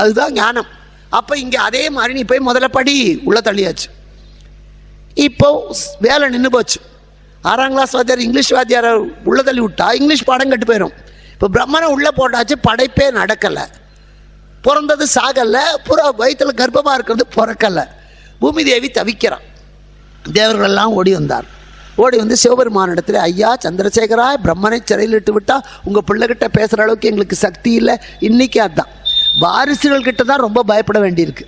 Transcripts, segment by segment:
அதுதான் ஞானம். அப்போ இங்கே அதே மாதிரி நீ போய் முதல்ல படி, உள்ள தள்ளியாச்சு. இப்போ வேலை நின்று போச்சு. 6ஆம் கிளாஸ் வாத்தியார் இங்கிலீஷ் வாத்தியார் உள்ள தள்ளி விட்டா இங்கிலீஷ் பாடம் கட்டு போயிடும். இப்போ பிரம்மனை உள்ளே போட்டாச்சு, படைப்பே நடக்கலை. பிறந்தது சாகலை, புறா வயிற்றில் கர்ப்பமாக இருக்கிறது பிறக்கலை. பூமி தேவி தவிக்கிறான். தேவர்களெல்லாம் ஓடி வந்தார். ஓடி வந்து சிவபெருமான இடத்துல, ஐயா சந்திரசேகரா, பிரம்மனை சிறையில் இட்டு விட்டா உங்கள் பிள்ளைகிட்ட பேசுகிற அளவுக்கு எங்களுக்கு சக்தி இல்லை. இன்றைக்கி அதுதான் வாரிசுகள் கிட்ட தான் ரொம்ப பயப்பட வேண்டியிருக்கு.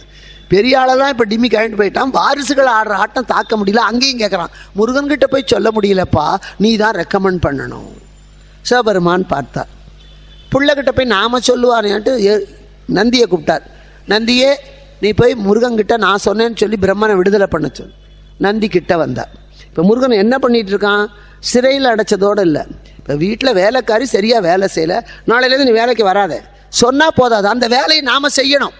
பெரிய ஆளெல்லாம் இப்போ டிம்மி கழிட்டு போயிட்டான். வாரிசுகள் ஆடுற ஆட்டம் தாக்க முடியல. அங்கேயும் கேட்குறான், முருகன்கிட்ட போய் சொல்ல முடியலப்பா, நீ தான் ரெக்கமெண்ட் பண்ணணும். சிவபெருமான் பார்த்தார். பிள்ளைகிட்ட போய் நாம சொல்லுவானேன்ட்டு நந்தியை கூப்பிட்டார். நந்தியே, நீ போய் முருகன்கிட்ட நான் சொன்னேன்னு சொல்லி பிரம்மனை விடுதலை பண்ண சொல். நந்தி கிட்ட வந்தார். இப்போ முருகன் என்ன பண்ணிகிட்டு இருக்கான்? சிறையில் அடைச்சதோடு இல்லை, இப்போ வீட்டில் வேலைக்காரி சரியாக வேலை செய்யலை, நாளையிலேருந்து நீ வேலைக்கு வராத சொன்னால் போதாது, அந்த வேலையை நாம் செய்யணும்.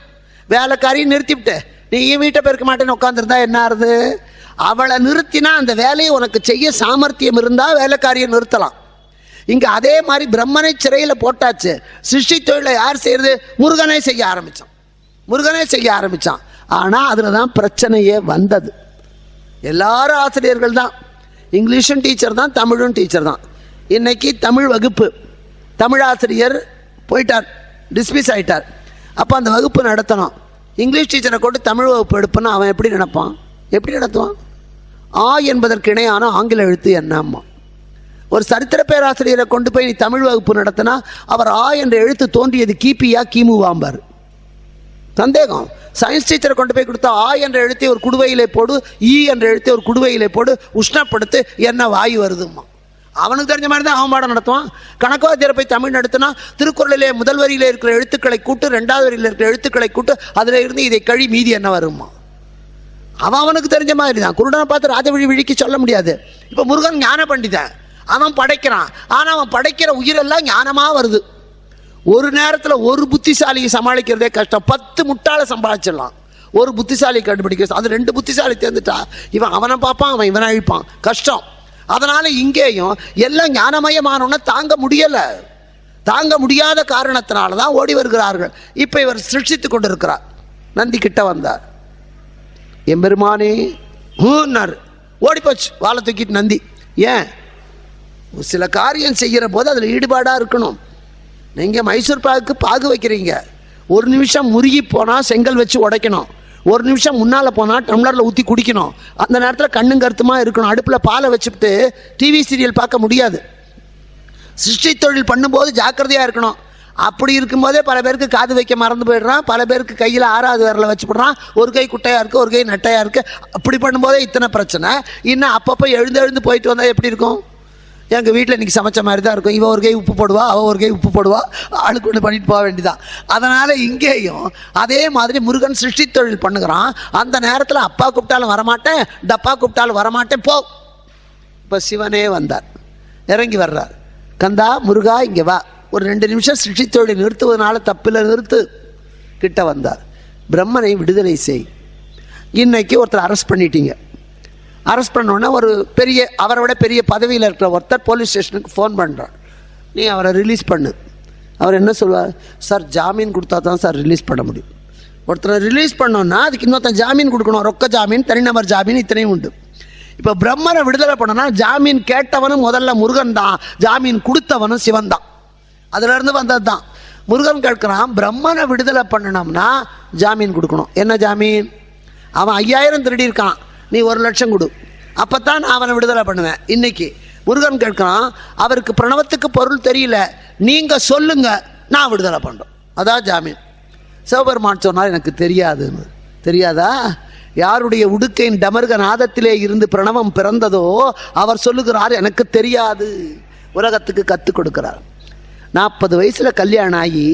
வேலைக்காரியை நிறுத்திவிட்டு நீ வீட்டை பெருக்க மாட்டேன்னு உட்காந்துருந்தா என்ன ஆகுது? அவளை நிறுத்தினா அந்த வேலையை உனக்கு செய்ய சாமர்த்தியம் இருந்தால் வேலைக்காரியை நிறுத்தலாம். இங்கே அதே மாதிரி பிரம்மனை சிறையில் போட்டாச்சு. சிருஷ்டி தொழிலை யார் செய்கிறது? முருகனே செய்ய ஆரம்பித்தான். முருகனே செய்ய ஆரம்பித்தான். ஆனால் அதில் தான் பிரச்சனையே வந்தது. எல்லாரும் ஆசிரியர்கள் தான், இங்கிலீஷும் டீச்சர் தான், தமிழும் டீச்சர் தான். இன்னைக்கு தமிழ் வகுப்பு, தமிழ் ஆசிரியர் போயிட்டார், டிஸ்மிஸ் ஆகிட்டார். அப்போ அந்த வகுப்பு நடத்தணும். இங்கிலீஷ் டீச்சரை கொண்டு தமிழ் வகுப்பு எடுப்பேன்னா அவன் எப்படி நினைப்பான்? எப்படி நடத்துவான்? ஆ என்பதற்கு இணையான ஆங்கில எழுத்து என்னம்மா? ஒரு சரித்திர பேராசிரியரை கொண்டு போய் நீ தமிழ் வகுப்பு நடத்தினா அவர் ஆ என்ற எழுத்து தோன்றியது கிபியா கிமுவாம்பார். சந்தேகம். சயின்ஸ் டீச்சரை கொண்டு போய் கொடுத்தா ஆ என்ற எழுத்தை ஒரு குடுவையிலே போடு, ஈ என்ற எழுத்தை ஒரு குடுவையிலே போடு, உஷ்ணப்படுத்து, என்ன வாயு வருதும்மா. அவனுக்கு தெரிஞ்ச மாதிரி தான் அவன் பாடம் நடத்துவான். கணக்குவாத்தியரை போய் தமிழ் நடத்தினா திருக்குறளிலே முதல் வரியிலே இருக்கிற எழுத்துக்களை கூட்டு, 2வது வரியில் இருக்கிற எழுத்துக்களை கூட்டு, அதில் இருந்து இதை கழி மீதி என்ன வருமா. அவனுக்கு தெரிஞ்ச மாதிரி தான். குருடனை பார்த்து ராஜவழி விழிக்கு சொல்ல முடியாது. இப்போ முருகன் ஞான பண்டிதன், அவன் படைக்கிறான். ஆனால் அவன் படைக்கிற உயிரெல்லாம் ஞானமாக வருது. ஒரு நேரத்தில் ஒரு புத்திசாலியை சமாளிக்கிறதே கஷ்டம். 10 முட்டாளை சமாளிச்சிடலாம், ஒரு புத்திசாலியை கண்டுபிடிக்க. அது 2 புத்திசாலி தேர்ந்துட்டா இவன் அவனை பார்ப்பான், அவன் இவனை அழிப்பான். கஷ்டம். அதனால இங்கேயும் எல்லாம் ஞானமயமானோன்னா தாங்க முடியலை. தாங்க முடியாத காரணத்தினால தான் ஓடி வருகிறார்கள். இப்போ இவர் சிருஷ்டித்து கொண்டு இருக்கிறார். நந்தி கிட்ட வந்தார். எம்பெருமானே ஹூன்னார். ஓடி போச்சு வாழை தூக்கிட்டு நந்தி. ஏன்? சில காரியம் செய்கிற போது அதில் ஈடுபாடாக இருக்கணும். நீங்கள் மைசூர் பாகுக்கு பாகு வைக்கிறீங்க, ஒரு நிமிஷம் முருகி போனால் செங்கல் வச்சு உடைக்கணும், ஒரு நிமிஷம் முன்னால் போனால் டம்ளரில் ஊற்றி குடிக்கணும். அந்த நேரத்தில் கண்ணும் கருத்துமாக இருக்கணும். அடுப்பில் பாலை வச்சுட்டு டிவி சீரியல் பார்க்க முடியாது. சிருஷ்டி தொழில் பண்ணும்போது ஜாக்கிரதையாக இருக்கணும். அப்படி இருக்கும்போதே பல பேருக்கு காது வைக்க மறந்து போயிடுறான், பல பேருக்கு கையில் 6வது விரலை வச்சு போடுறான், ஒரு கை குட்டையாக இருக்குது, ஒரு கை நட்டையாக இருக்குது. அப்படி பண்ணும்போதே இத்தனை பிரச்சனை. இன்னும் அப்பப்போ எழுந்து போயிட்டு வந்தால் எப்படி இருக்கும்? எங்கள் வீட்டில் இன்றைக்கி சமைச்ச மாதிரி தான் இருக்கும். இவன் ஒரு கை உப்பு போடுவா, அவன் ஒரு கை உப்பு போடுவா, ஆளுக்கு ஒன்று பண்ணிட்டு போக வேண்டியதான். அதனால் இங்கேயும் அதே மாதிரி முருகன் சிருஷ்டி தொழில் பண்ணுகிறான். அந்த நேரத்தில் அப்பா கூப்பிட்டாலும் வரமாட்டேன், டப்பா கூப்பிட்டாலும் வரமாட்டேன், போ. இப்போ சிவனே வந்தார், இறங்கி வர்றார். கந்தா முருகா இங்கே வா, ஒரு 2 நிமிஷம் சிருஷ்டி தொழில் நிறுத்துவதனால தப்பில் நிறுத்து. கிட்ட வந்தார். பிரம்மனை விடுதலை செய். இன்னைக்கு ஒருத்தர் அரெஸ்ட் பண்ணிட்டீங்க. அரெஸ்ட் பண்ணோன்னா ஒரு பெரிய, அவரை விட பெரிய பதவியில் இருக்கிற ஒருத்தர் போலீஸ் ஸ்டேஷனுக்கு ஃபோன் பண்ணுறார், நீ அவரை ரிலீஸ் பண்ணு. அவர் என்ன சொல்வார்? சார் ஜாமீன் கொடுத்தா தான் சார் ரிலீஸ் பண்ண முடியும். ஒருத்தரை ரிலீஸ் பண்ணோன்னா அதுக்கு இன்னொருத்தன் ஜாமீன் கொடுக்கணும். ரொக்க ஜாமீன், தனிநபர் ஜாமீன், இத்தனையும் உண்டு. இப்போ பிரம்மனை விடுதலை பண்ணனா ஜாமீன் கேட்டவனும் முதல்ல முருகன் தான், ஜாமீன் கொடுத்தவனும் சிவன் தான். அதிலிருந்து வந்தது தான். முருகன் கேட்குறான், பிரம்மனை விடுதலை பண்ணணும்னா ஜாமீன் கொடுக்கணும். என்ன ஜாமீன்? அவன் 5000 திருடி இருக்கான், நீ 1 லட்சம் கொடு, அப்போ தான் நான் அவனை விடுதலை பண்ணுவேன். இன்னைக்கு முருகன் கேட்குறான், அவருக்கு பிரணவத்துக்கு பொருள் தெரியல, நீங்கள் சொல்லுங்க, நான் விடுதலை பண்ணுறோம், அதான் ஜாமீன். சிவபெருமான் சொன்னார், எனக்கு தெரியாதுன்னு. தெரியாதா? யாருடைய உடுக்கையின் டமர்க நாதத்திலே இருந்து பிரணவம் பிறந்ததோ அவர் சொல்லுகிறார், எனக்கு தெரியாது. உலகத்துக்கு கற்றுக் கொடுக்கிறார். 40 வயசில் கல்யாணம் ஆகி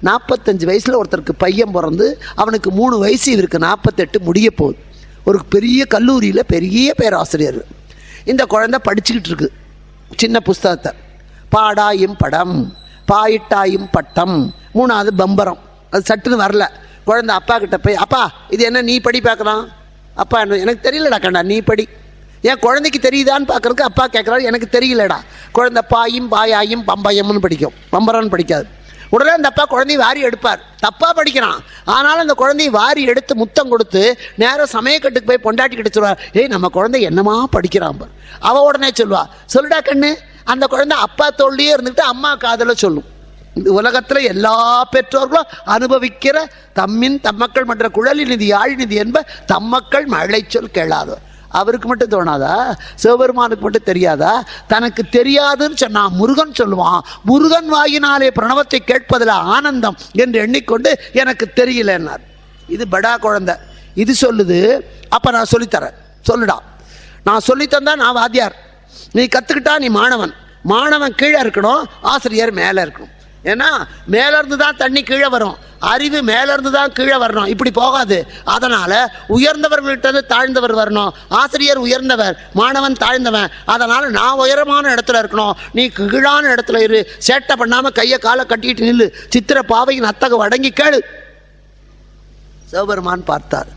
45 வயசில் ஒருத்தருக்கு பையன் பிறந்து அவனுக்கு 3 வயசு, இவருக்கு 48 முடிய போகுது. ஒரு பெரிய கல்லூரியில் பெரிய பேராசிரியர். இந்த குழந்தை படிச்சுக்கிட்டு இருக்கு சின்ன புஸ்தகத்தை. பாடாயும் படம், பாயிட்டாயும் பட்டம், 3வது பம்பரம். அது சட்டுன்னு வரல. குழந்தை அப்பா கிட்ட போய், அப்பா இது என்ன நீ படி பார்க்கலாம். அப்பா எனக்கு தெரியலடா கண்டா, நீ படி. ஏன் குழந்தைக்கு தெரியுதான்னு பார்க்கறதுக்கு அப்பா கேட்குறாரு, எனக்கு தெரியலடா. குழந்தை பாயும் பாயாயும் பம்பயம்னு படிக்கும், பம்பரம்னு படிக்காது. உடனே அந்த அப்பா குழந்தைய வாரி எடுப்பார். தப்பா படிக்கிறான், ஆனாலும் அந்த குழந்தைய வாரி எடுத்து முத்தம் கொடுத்து நேரம் சமயக்கட்டுக்கு போய் பொண்டாட்டி கிட்ட சொல்லுவார், ஏய் நம்ம குழந்தை என்னமா படிக்கிறான் பார். அவ உடனே சொல்லுவா, சொல்லுடா கண்ணு. அந்த குழந்தை அப்பா தோல்லையே இருந்துட்டு அம்மா காதல சொல்லும். இந்த உலகத்துல எல்லா பெற்றோர்களும் அனுபவிக்கிற தம்மின் தம்மக்கள் மன்ற குழலி நிதி யாழ் நிதி என்ப தம்மக்கள் மழை சொல் கேளாதோ. அவருக்கு மட்டும் தோணாதா? சிவபெருமானுக்கு மட்டும் தெரியாதா? தனக்கு தெரியாதுன்னு சொன்னா முருகன் சொல்லுவான், முருகன் வாயினாலே பிரணவத்தை கேட்பதில் ஆனந்தம் என்று எண்ணிக்கொண்டு எனக்கு தெரியலன்னார். இது படா குழந்தை, இது சொல்லுது. அப்ப நான் சொல்லித்தரேன், சொல்லுடா. நான் சொல்லித்தந்தா நான் வாத்தியார், நீ கத்துக்கிட்டா நீ மாணவன். மாணவன் கீழே இருக்கணும், ஆசிரியர் மேலே இருக்கணும். ஏன்னா மேல இருந்து தான் தண்ணி கீழே வரும், அறிவு மேல இருந்து தான் கீழே வரணும், இப்படி போகாது. அதனால உயர்ந்தவர்கள்ட்ட தாழ்ந்தவர் வரணும். ஆசிரியர் உயர்ந்தவர், மாணவன் தாழ்ந்தவன். அதனால நான் உயரமான இடத்துல இருக்கணும், நீ கீழான இடத்துல இரு. சேட்டை பண்ணாம கையை காலை கட்டிட்டு நில்லு. சித்திர பாவையின் அத்தக அடங்கி கேளு. சிவபெருமான் பார்த்தார்,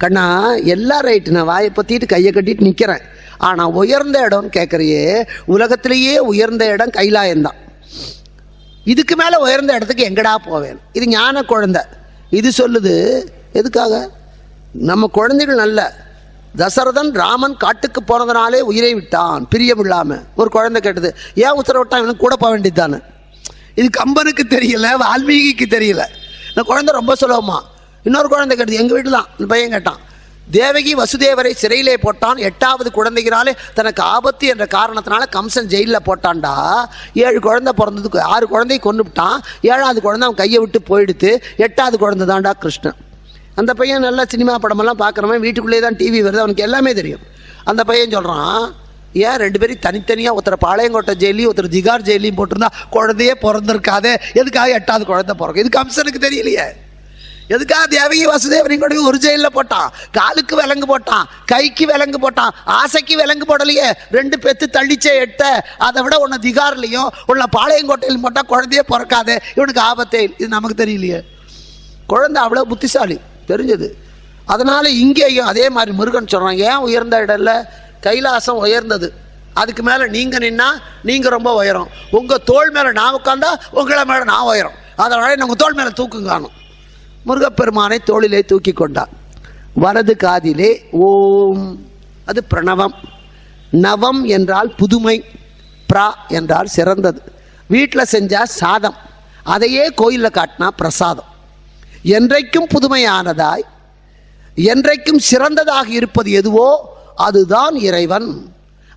கண்ணா எல்லாம் ரைட்டு, நான் வாயை பத்திட்டு கையை கட்டிட்டு நிக்கிறேன். ஆனா உயர்ந்த இடம்னு கேட்கறியே, உலகத்திலேயே உயர்ந்த இடம் கைலாயம்தான். இதுக்கு மேல உயர்ந்த இடத்துக்கு எங்கடா போவேன்? இது ஞான குழந்தை. இது சொல்லுது எதுக்காக? நம்ம குழந்தைகள் நல்ல. தசரதன் ராமன் காட்டுக்கு போனதுனாலே உயிரை விட்டான் பிரியம் இல்லாம. ஒரு குழந்தை கேட்டது, ஏன் உத்தரவு விட்டான்? இவனுக்கு கூட போக வேண்டியதுதானே. இது கம்பனுக்கு தெரியல, வால்மீகிக்கு தெரியல. இந்த குழந்தை ரொம்ப சுலபமா. இன்னொரு குழந்தை கேட்டது, எங்க வீட்டு தான். இந்த பையன் கேட்டான், தேவகி வசுதேவரை சிறையிலே போட்டான், 8வது குழந்தைகிறாலே தனக்கு ஆபத்து என்ற காரணத்தினால கம்சன் ஜெயிலில் போட்டான்டா. 7 குழந்தை பிறந்ததுக்கு 6 குழந்தையை கொண்டு விட்டான். 7வது குழந்தை அவன் கையை விட்டு போயிடுத்து. 8வது குழந்தை தான்டா கிருஷ்ணன். அந்த பையன் நல்லா சினிமா படமெல்லாம் பார்க்குறவன், வீட்டுக்குள்ளேயே தான் டிவி வருது, அவனுக்கு எல்லாமே தெரியும். அந்த பையன் சொல்கிறான், ஏன் 2 பேரும் தனித்தனியாக ஒருத்தர் பாளையங்கோட்டை ஜெயிலையும் ஒருத்தர் ஜிகார் ஜெயிலையும் போட்டிருந்தா குழந்தையே பிறந்திருக்காதே, எதுக்காக 8வது குழந்தை பிறக்கும்? இது கம்சனுக்கு தெரியலையே. எதுக்காக தேவகி வசுதேவரையும் கொண்டு ஒரு ஜெயிலில் போட்டான்? காலுக்கு விலங்கு போட்டான், கைக்கு விலங்கு போட்டான், ஆசைக்கு விலங்கு போடலையே. 2 பெத்து தள்ளிச்சே 8. அதை விட உன்னை திகார்லையும் உன்னை பாளையங்கோட்டையிலும் போட்டா குழந்தையே பிறக்காதே, இவனுக்கு ஆபத்தே. இது நமக்கு தெரியலையே. குழந்தை அவ்வளோ புத்திசாலி, தெரிஞ்சது. அதனால இங்கேயும் அதே மாதிரி முருகன் சொல்றான், ஏன் உயர்ந்த இடம் இல்லை? கைலாசம் உயர்ந்தது, அதுக்கு மேல நீங்க நின்னா நீங்க ரொம்ப உயரம். உங்க தோள் மேல நான் உட்கார்ந்தா உங்களை மேல நான் உயரம். அதனால உங்க தோள் மேல தூக்குங்காணும். முருகப்பெருமானை தோளிலே தூக்கி கொண்டார். வலது காதிலே ஓம், அது பிரணவம். நவம் என்றால் புதுமை, பிரா என்றால் சிறந்தது. வீட்டில் செஞ்சா சாதம், அதையே கோயிலில் காட்டினா பிரசாதம். என்றைக்கும் புதுமையானதாய் என்றைக்கும் சிறந்ததாக இருப்பது எதுவோ அதுதான் இறைவன்.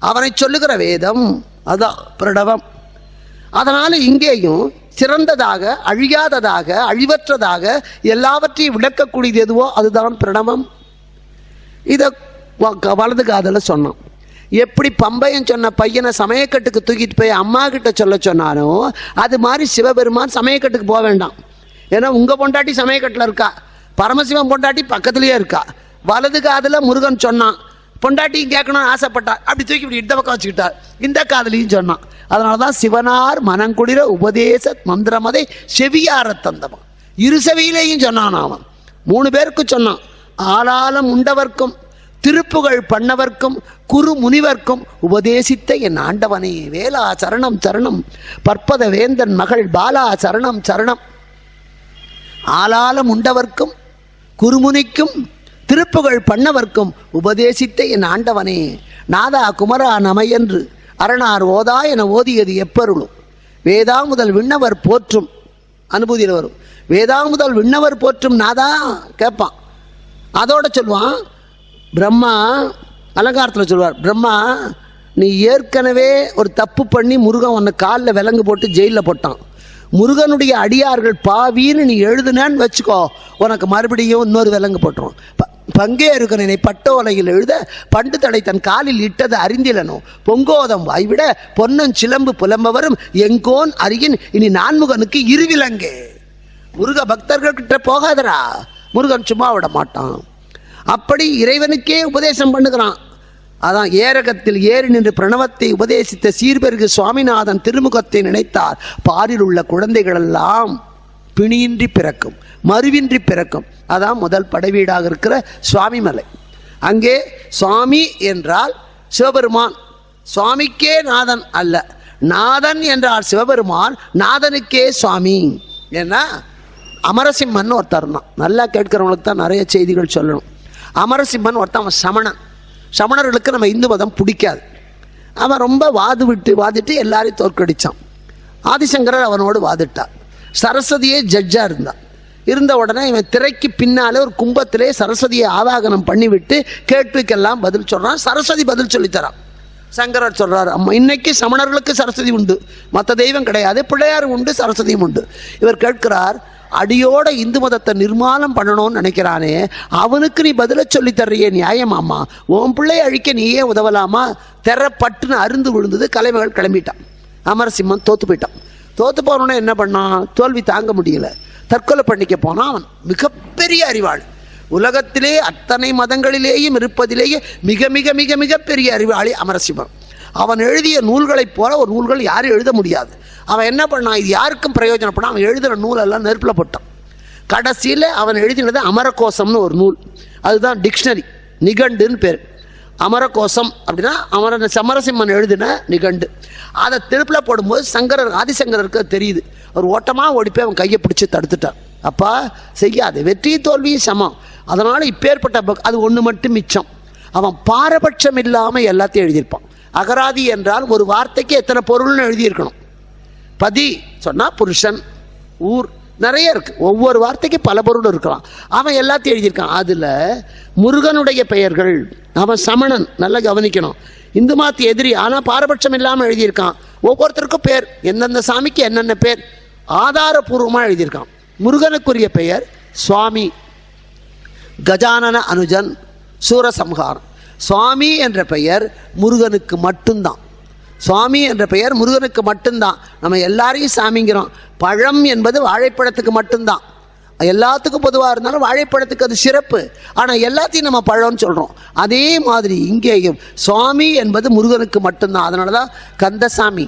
அவனை சொல்லுகிற வேதம் அதான் பிரணவம். அதனால இங்கேயும் சிறந்ததாக, அழியாததாக, அழிவற்றதாக எல்லாவற்றையும் விளக்கக்கூடியது எதுவோ அதுதான் பிரணவம். இதை வலது காதல சொன்னோம். எப்படி பம்பையன் சொன்ன பையனை சமயக்கட்டுக்கு தூக்கிட்டு போய் அம்மா கிட்ட சொல்ல சொன்னாலும் அது மாதிரி சிவபெருமான் சமயக்கட்டுக்கு போக வேண்டாம். ஏன்னா உங்க பொண்டாட்டி சமயக்கட்டில் இருக்கா, பரமசிவன் பொண்டாட்டி பக்கத்துலயே இருக்கா. வலது காதல முருகன் சொன்னான், பொண்டாட்டியும் கேட்கணும்னு ஆசைப்பட்டார், அப்படி தூக்கி இப்படி இந்த பக்கம் வச்சுக்கிட்டார். இந்த காதலையும் சொன்னான். அதனாலதான் சிவனார் மனங்குளிர உபதேச மந்திரமதை செவியார தந்தமா. இரு செவியிலையும் சொன்னான். அவன் 3 பேருக்கு சொன்னான். ஆளாலம் உண்டவர்க்கும் திருப்புகழ் பண்ணவர்க்கும் குரு முனிவர்க்கும் உபதேசித்த என் ஆண்டவனே வேலா சரணம் சரணம், பற்பத வேந்தன் மகள் பாலா சரணம் சரணம். ஆளாலம் உண்டவர்க்கும் குருமுனிக்கும் திருப்புகழ் பண்ணவர்க்கும் உபதேசித்த என் ஆண்டவனே நாதா குமரா நமையென்று அரணார் ஓதா என ஓதியது எப்பருளும். வேதா முதல் விண்ணவர் போற்றும் அனுபூதியில் வரும். வேதா முதல் விண்ணவர் போற்றும் நாதா கேட்பான். அதோட சொல்லுவான் பிரம்மா, அலங்காரத்தில் சொல்லுவார், பிரம்மா நீ ஏற்கனவே ஒரு தப்பு பண்ணி முருகன் உன்னை காலில் விலங்கு போட்டு ஜெயிலில் போட்டான். முருகனுடைய அடியார்கள் பாவின்னு நீ எழுதுனேன்னு வச்சுக்கோ, உனக்கு மறுபடியும் இன்னொரு விலங்கு போட்டுரும். பங்கே இருக்கிறனை பட்டோலையில் எழுத பண்டு தடை தன் காலில் இட்டது அறிந்திலனோ பொங்கோதம் வாய்விட பொன்னன் சிலம்பு புலம்பவரும் எங்கோன் அருகின் இனி நான்முகனுக்கு இருவிலங்கே. முருக பக்தர்கள் கிட்ட போகாதரா, முருகன் சும்மா விட மாட்டான். அப்படி இறைவனுக்கே உபதேசம் பண்ணுகிறான். அதான் ஏரகத்தில் ஏறி நின்று பிரணவத்தை உபதேசித்த சீர்பெருகு சுவாமிநாதன் திருமுகத்தை நினைத்தார் பாரில் உள்ள குழந்தைகளெல்லாம் பிணியின்றி பிறக்கும், மறுவின்றி பிறக்கும். அதான் முதல் படைவீடாக இருக்கிற சுவாமி மலை. அங்கே சுவாமி என்றால் சிவபெருமான், சுவாமிக்கே நாதன் அல்ல. நாதன் என்றால் சிவபெருமான், நாதனுக்கே சுவாமி. ஏன்னா அமரசிம்மன் ஒருத்தர் தான், நல்லா கேட்கிறவங்களுக்கு தான் நிறைய செய்திகள் சொல்லணும். அமரசிம்மன் ஒருத்தன், அவன் சமணன். சமணர்களுக்கு நம்ம இந்து மதம் பிடிக்காது. அவன் ரொம்ப வாதிட்டு எல்லாரையும் தோற்கடித்தான். ஆதிசங்கரர் அவனோடு வாதிட்டார். சரஸ்வதியே ஜட்ஜாக இருந்த உடனே இவன் திரைக்கு பின்னாலே ஒரு கும்பத்திலே சரஸ்வதியை ஆவாகனம் பண்ணிவிட்டு கேள்விக்கெல்லாம் பதில் சொல்கிறான். சரஸ்வதி பதில் சொல்லித்தரான். சங்கரர் சொல்கிறார், அம்மா இன்னைக்கு சமணர்களுக்கு சரஸ்வதி உண்டு, மற்ற தெய்வம் கிடையாது, பிள்ளையார் உண்டு, சரஸ்வதியும் உண்டு. இவர் கேட்கிறார், அடியோட இந்து மதத்தை நிர்மாணம் பண்ணணும்னு நினைக்கிறானே, அவனுக்கு நீ பதில சொல்லி தர்றியே, நியாயமாமா? உன் பிள்ளையை அழிக்க நீயே உதவலாமா? பட்டுன்னு அருந்து விழுந்தது. கலைமகள் கிளம்பிட்டான். அமரசிம்மன் தோத்து போயிட்டான். தோத்து போனோன்னே என்ன பண்ணான்? தோல்வி தாங்க முடியல, தற்கொலை பண்ணிக்க போனான். அவன் மிகப்பெரிய அறிவாளி, உலகத்திலே அத்தனை மதங்களிலேயும் இருப்பதிலேயே மிக மிக மிக மிக பெரிய அறிவாளி அமரசிம்மன். அவன் எழுதிய நூல்களைப் போல ஒரு நூல்கள் யாரும் எழுத முடியாது. அவன் என்ன பண்ணான்? இது யாருக்கும் பிரயோஜனப்படான். அவன் எழுதுகிற நூலெல்லாம் நெருப்பில் போட்டான். கடைசியில் அவன் எழுதினது அமரகோசம்னு ஒரு நூல். அதுதான் டிக்ஷனரி, நிகண்டுன்னு பேர். அமரகோசம் அப்படின்னா சமரசிம்மன் எழுதின நிகண்டு. அதை திருப்பில் போடும்போது ஆதிசங்கரருக்கு தெரியுது. அவர் ஓட்டமாக ஓடிப்போய் அவன் கையை பிடிச்சி தடுத்துட்டார். அப்பா செய்யாது, வெற்றி தோல்வியும் சமம், அதனால் இப்பேற்பட்ட அது ஒன்று மட்டும் மிச்சம். அவன் பாரபட்சம் இல்லாமல் எல்லாத்தையும் எழுதியிருப்பான். அகராதி என்றால் ஒரு வார்த்தைக்கு எத்தனை பொருள்னு எழுதியிருக்கணும். பதி சொன்னால் புருஷன், ஊர், நிறைய இருக்கு. ஒவ்வொரு வார்த்தைக்கு பல பொருள் இருக்கலாம். அவன் எல்லாத்தையும் எழுதியிருக்கான். அதில் முருகனுடைய பெயர்கள், அவன் சமணன், நல்லா கவனிக்கணும், இந்து மதத்து எதிரி, ஆனால் பாரபட்சம் இல்லாமல் எழுதியிருக்கான். ஒவ்வொருத்தருக்கும் பேர், எந்தெந்த சாமிக்கு என்னென்ன பேர் ஆதாரபூர்வமாக எழுதியிருக்கான். முருகனுக்குரிய பெயர் சுவாமி, கஜானன அனுஜன், சூரசம்ஹாரம். சுவாமி என்ற பெயர் முருகனுக்கு மட்டும்தான். சுவாமி என்ற பெயர் முருகனுக்கு மட்டும்தான். நம்ம எல்லாரையும் சாமிங்கிறோம். பழம் என்பது வாழைப்பழத்துக்கு மட்டும்தான். எல்லாத்துக்கும் பொதுவாக இருந்தாலும் வாழைப்பழத்துக்கு அது சிறப்பு, ஆனால் எல்லாத்தையும் நம்ம பழம்னு சொல்கிறோம். அதே மாதிரி இங்கேயும் சுவாமி என்பது முருகனுக்கு மட்டும்தான். அதனால தான் கந்தசாமி,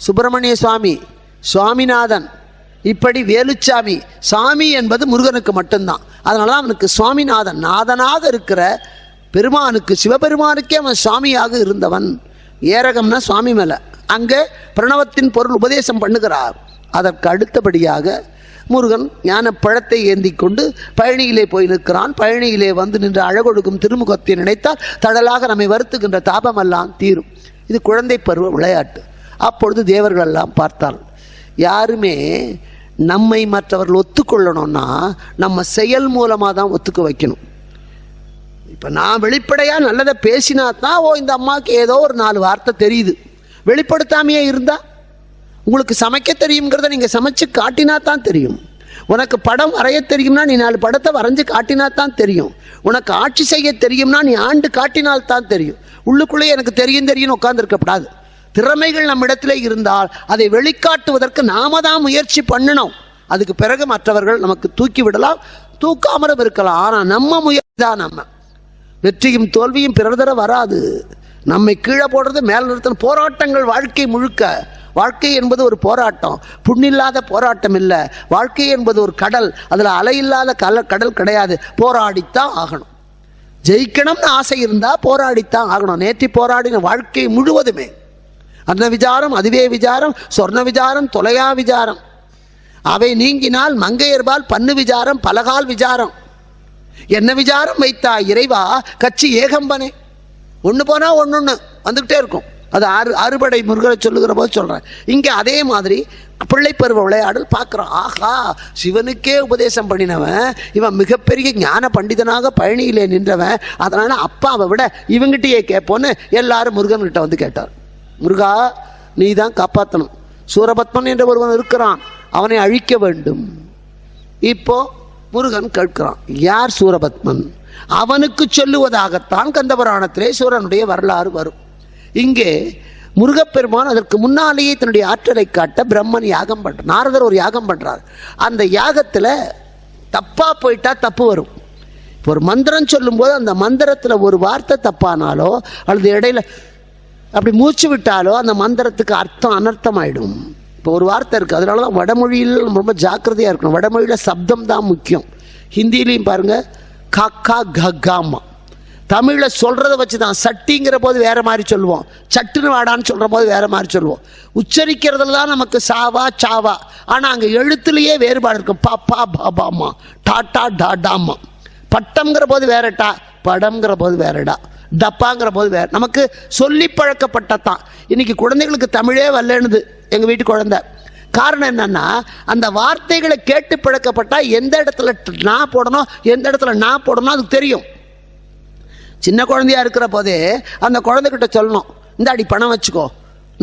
சுப்பிரமணிய சுவாமி, சுவாமிநாதன், இப்படி வேலுச்சாமி. சாமி என்பது முருகனுக்கு மட்டும்தான். அதனால தான் அவனுக்கு சுவாமிநாதன், நாதனாக இருக்கிற பெருமானுக்கு, சிவபெருமானுக்கே அவன் சுவாமியாக இருந்தவன். ஏரகம்னா சுவாமி மேலே, அங்கே பிரணவத்தின் பொருள் உபதேசம் பண்ணுகிறார். அதற்கு அடுத்தபடியாக முருகன் ஞான பழத்தை ஏந்தி கொண்டு பழனியிலே போய் நிற்கிறான். பழனியிலே வந்து நின்று அழகொடுக்கும் திருமுகத்தை நினைத்தால் தடலாக நம்மை வருத்துகின்ற தாபமெல்லாம் தீரும். இது குழந்தை பருவ விளையாட்டு. அப்பொழுது தேவர்கள் எல்லாம் பார்த்தால், யாருமே நம்மை மற்றவர்கள் ஒத்துக்கொள்ளணும்னா நம்ம செயல் மூலமாக தான் ஒத்துக்க வைக்கணும். இப்போ நான் வெளிப்படையாக நல்லதை பேசினா தான், ஓ இந்த அம்மாவுக்கு ஏதோ ஒரு 4 வார்த்தை தெரியுது. வெளிப்படுத்தாமையே இருந்தால், உங்களுக்கு சமைக்க தெரியுங்கிறத நீங்கள் சமைச்சு காட்டினா தான் தெரியும். உனக்கு படம் வரைய தெரியும்னா நீ 4 படத்தை வரைஞ்சி காட்டினா தான் தெரியும். உனக்கு ஆட்சி செய்ய தெரியும்னா நீ ஆண்டு காட்டினால் தான் தெரியும். உள்ளுக்குள்ளே எனக்கு தெரியும்னு உட்கார்ந்துருக்கப்படாது. திறமைகள் நம்ம இடத்துல இருந்தால் அதை வெளிக்காட்டுவதற்கு நாம தான் முயற்சி பண்ணணும். அதுக்கு பிறகு மற்றவர்கள் நமக்கு தூக்கி விடலாம், தூக்காமலும் இருக்கலாம். ஆனால் நம்ம முயற்சி தான். நம்ம வெற்றியும் தோல்வியும் பிறர் தர வராது. நம்மை கீழே போடுறது மேல நிறுத்தணும். போராட்டங்கள் வாழ்க்கை முழுக்க. வாழ்க்கை என்பது ஒரு போராட்டம், புண்ணில்லாத போராட்டம் இல்லை. வாழ்க்கை என்பது ஒரு கடல், அதில் அலை இல்லாத கடல் கிடையாது. போராடித்தான் ஆகணும். ஜெயிக்கணும்னு ஆசை இருந்தால் போராடித்தான் ஆகணும். நேற்று போராடின வாழ்க்கை முழுவதுமே அன்ன விசாரம், அதுவே விசாரம், சொர்ண விசாரம், தொலையா விசாரம், அவை நீங்கினால் மங்கையர்பால் பன்னு விசாரம், பலகால் விசாரம். என்ன விசாரம் வைத்தா இறைவா கட்சி ஏகம்பனே. ஒன்று போனால் ஒன்று வந்துக்கிட்டே இருக்கும். அது அறுபடை முருகரை சொல்லுகிற போது சொல்கிறேன். இங்கே அதே மாதிரி பிள்ளை பருவ விளையாடல் பார்க்குறோம். ஆஹா, சிவனுக்கே உபதேசம் பண்ணினவன் இவன் மிகப்பெரிய ஞான பண்டிதனாக பழனியிலே நின்றவன். அதனால் அப்பாவை விட இவங்கிட்டயே கேட்போன்னு எல்லாரும் முருகன்கிட்ட வந்து கேட்டார். முருகா, நீ தான் காப்பாற்றணும். சூரபத்மன் என்ற ஒருவன் இருக்கிறான், அவனை அழிக்க வேண்டும். இப்போ முருகன் கேட்கிறான், யார் சூரபத்மன்? அவனுக்கு சொல்லுவதாகத்தான் கந்தபுராணத்திலே சூரனுடைய வரலாறு வரும். இங்கே முருகப்பெருமான் அதற்கு முன்னாலேயே தன்னுடைய ஆற்றலை காட்ட பிரம்மன் யாகம் பண்றார். நாரதர் ஒரு யாகம் பண்றார். அந்த யாகத்தில் தப்பா போயிட்டா தப்பு வரும். இப்போ ஒரு மந்திரம் சொல்லும் போது அந்த மந்திரத்தில் ஒரு வார்த்தை தப்பானாலோ அல்லது இடையில அப்படி மூச்சு விட்டாலோ அந்த மந்திரத்துக்கு அர்த்தம் அனர்த்தம் ஆயிடும். இப்போ ஒரு வார்த்தை இருக்குது, அதனால தான் வடமொழியில் ரொம்ப ஜாக்கிரதையாக இருக்கணும். வடமொழியில் சப்தம் தான் முக்கியம். ஹிந்திலையும் பாருங்கள், காக்கா கக்காமா, தமிழில் சொல்கிறத வச்சு தான். சட்டிங்கிற போது வேறு மாதிரி சொல்லுவோம், சட்டுன்னு வாடான்னு சொல்கிற போது வேறு மாதிரி சொல்லுவோம். உச்சரிக்கிறதுல தான் நமக்கு சாவா சாவா. ஆனால் அங்கே எழுத்துலேயே வேறுபாடு இருக்கும். பா பா பா பாமா, டா டா டா டாமா. பட்டம்ங்கிற போது வேற டா, படம்ங்கிற போது வேறடா, டப்பாங்கிற போது வேற. நமக்கு சொல்லி பழக்கப்பட்டதான். இன்னைக்கு குழந்தைகளுக்கு தமிழே வரலன்னுது எங்கள் வீட்டு குழந்தை. காரணம் என்னன்னா, அந்த வார்த்தைகளை கேட்டு பழக்கப்பட்டா எந்த இடத்துல நான் போடணும் எந்த இடத்துல நான் போடணும் அதுக்கு தெரியும். சின்ன குழந்தையா இருக்கிற போதே அந்த குழந்தைகிட்ட சொல்லணும், இந்த அடி பணம் வச்சுக்கோ.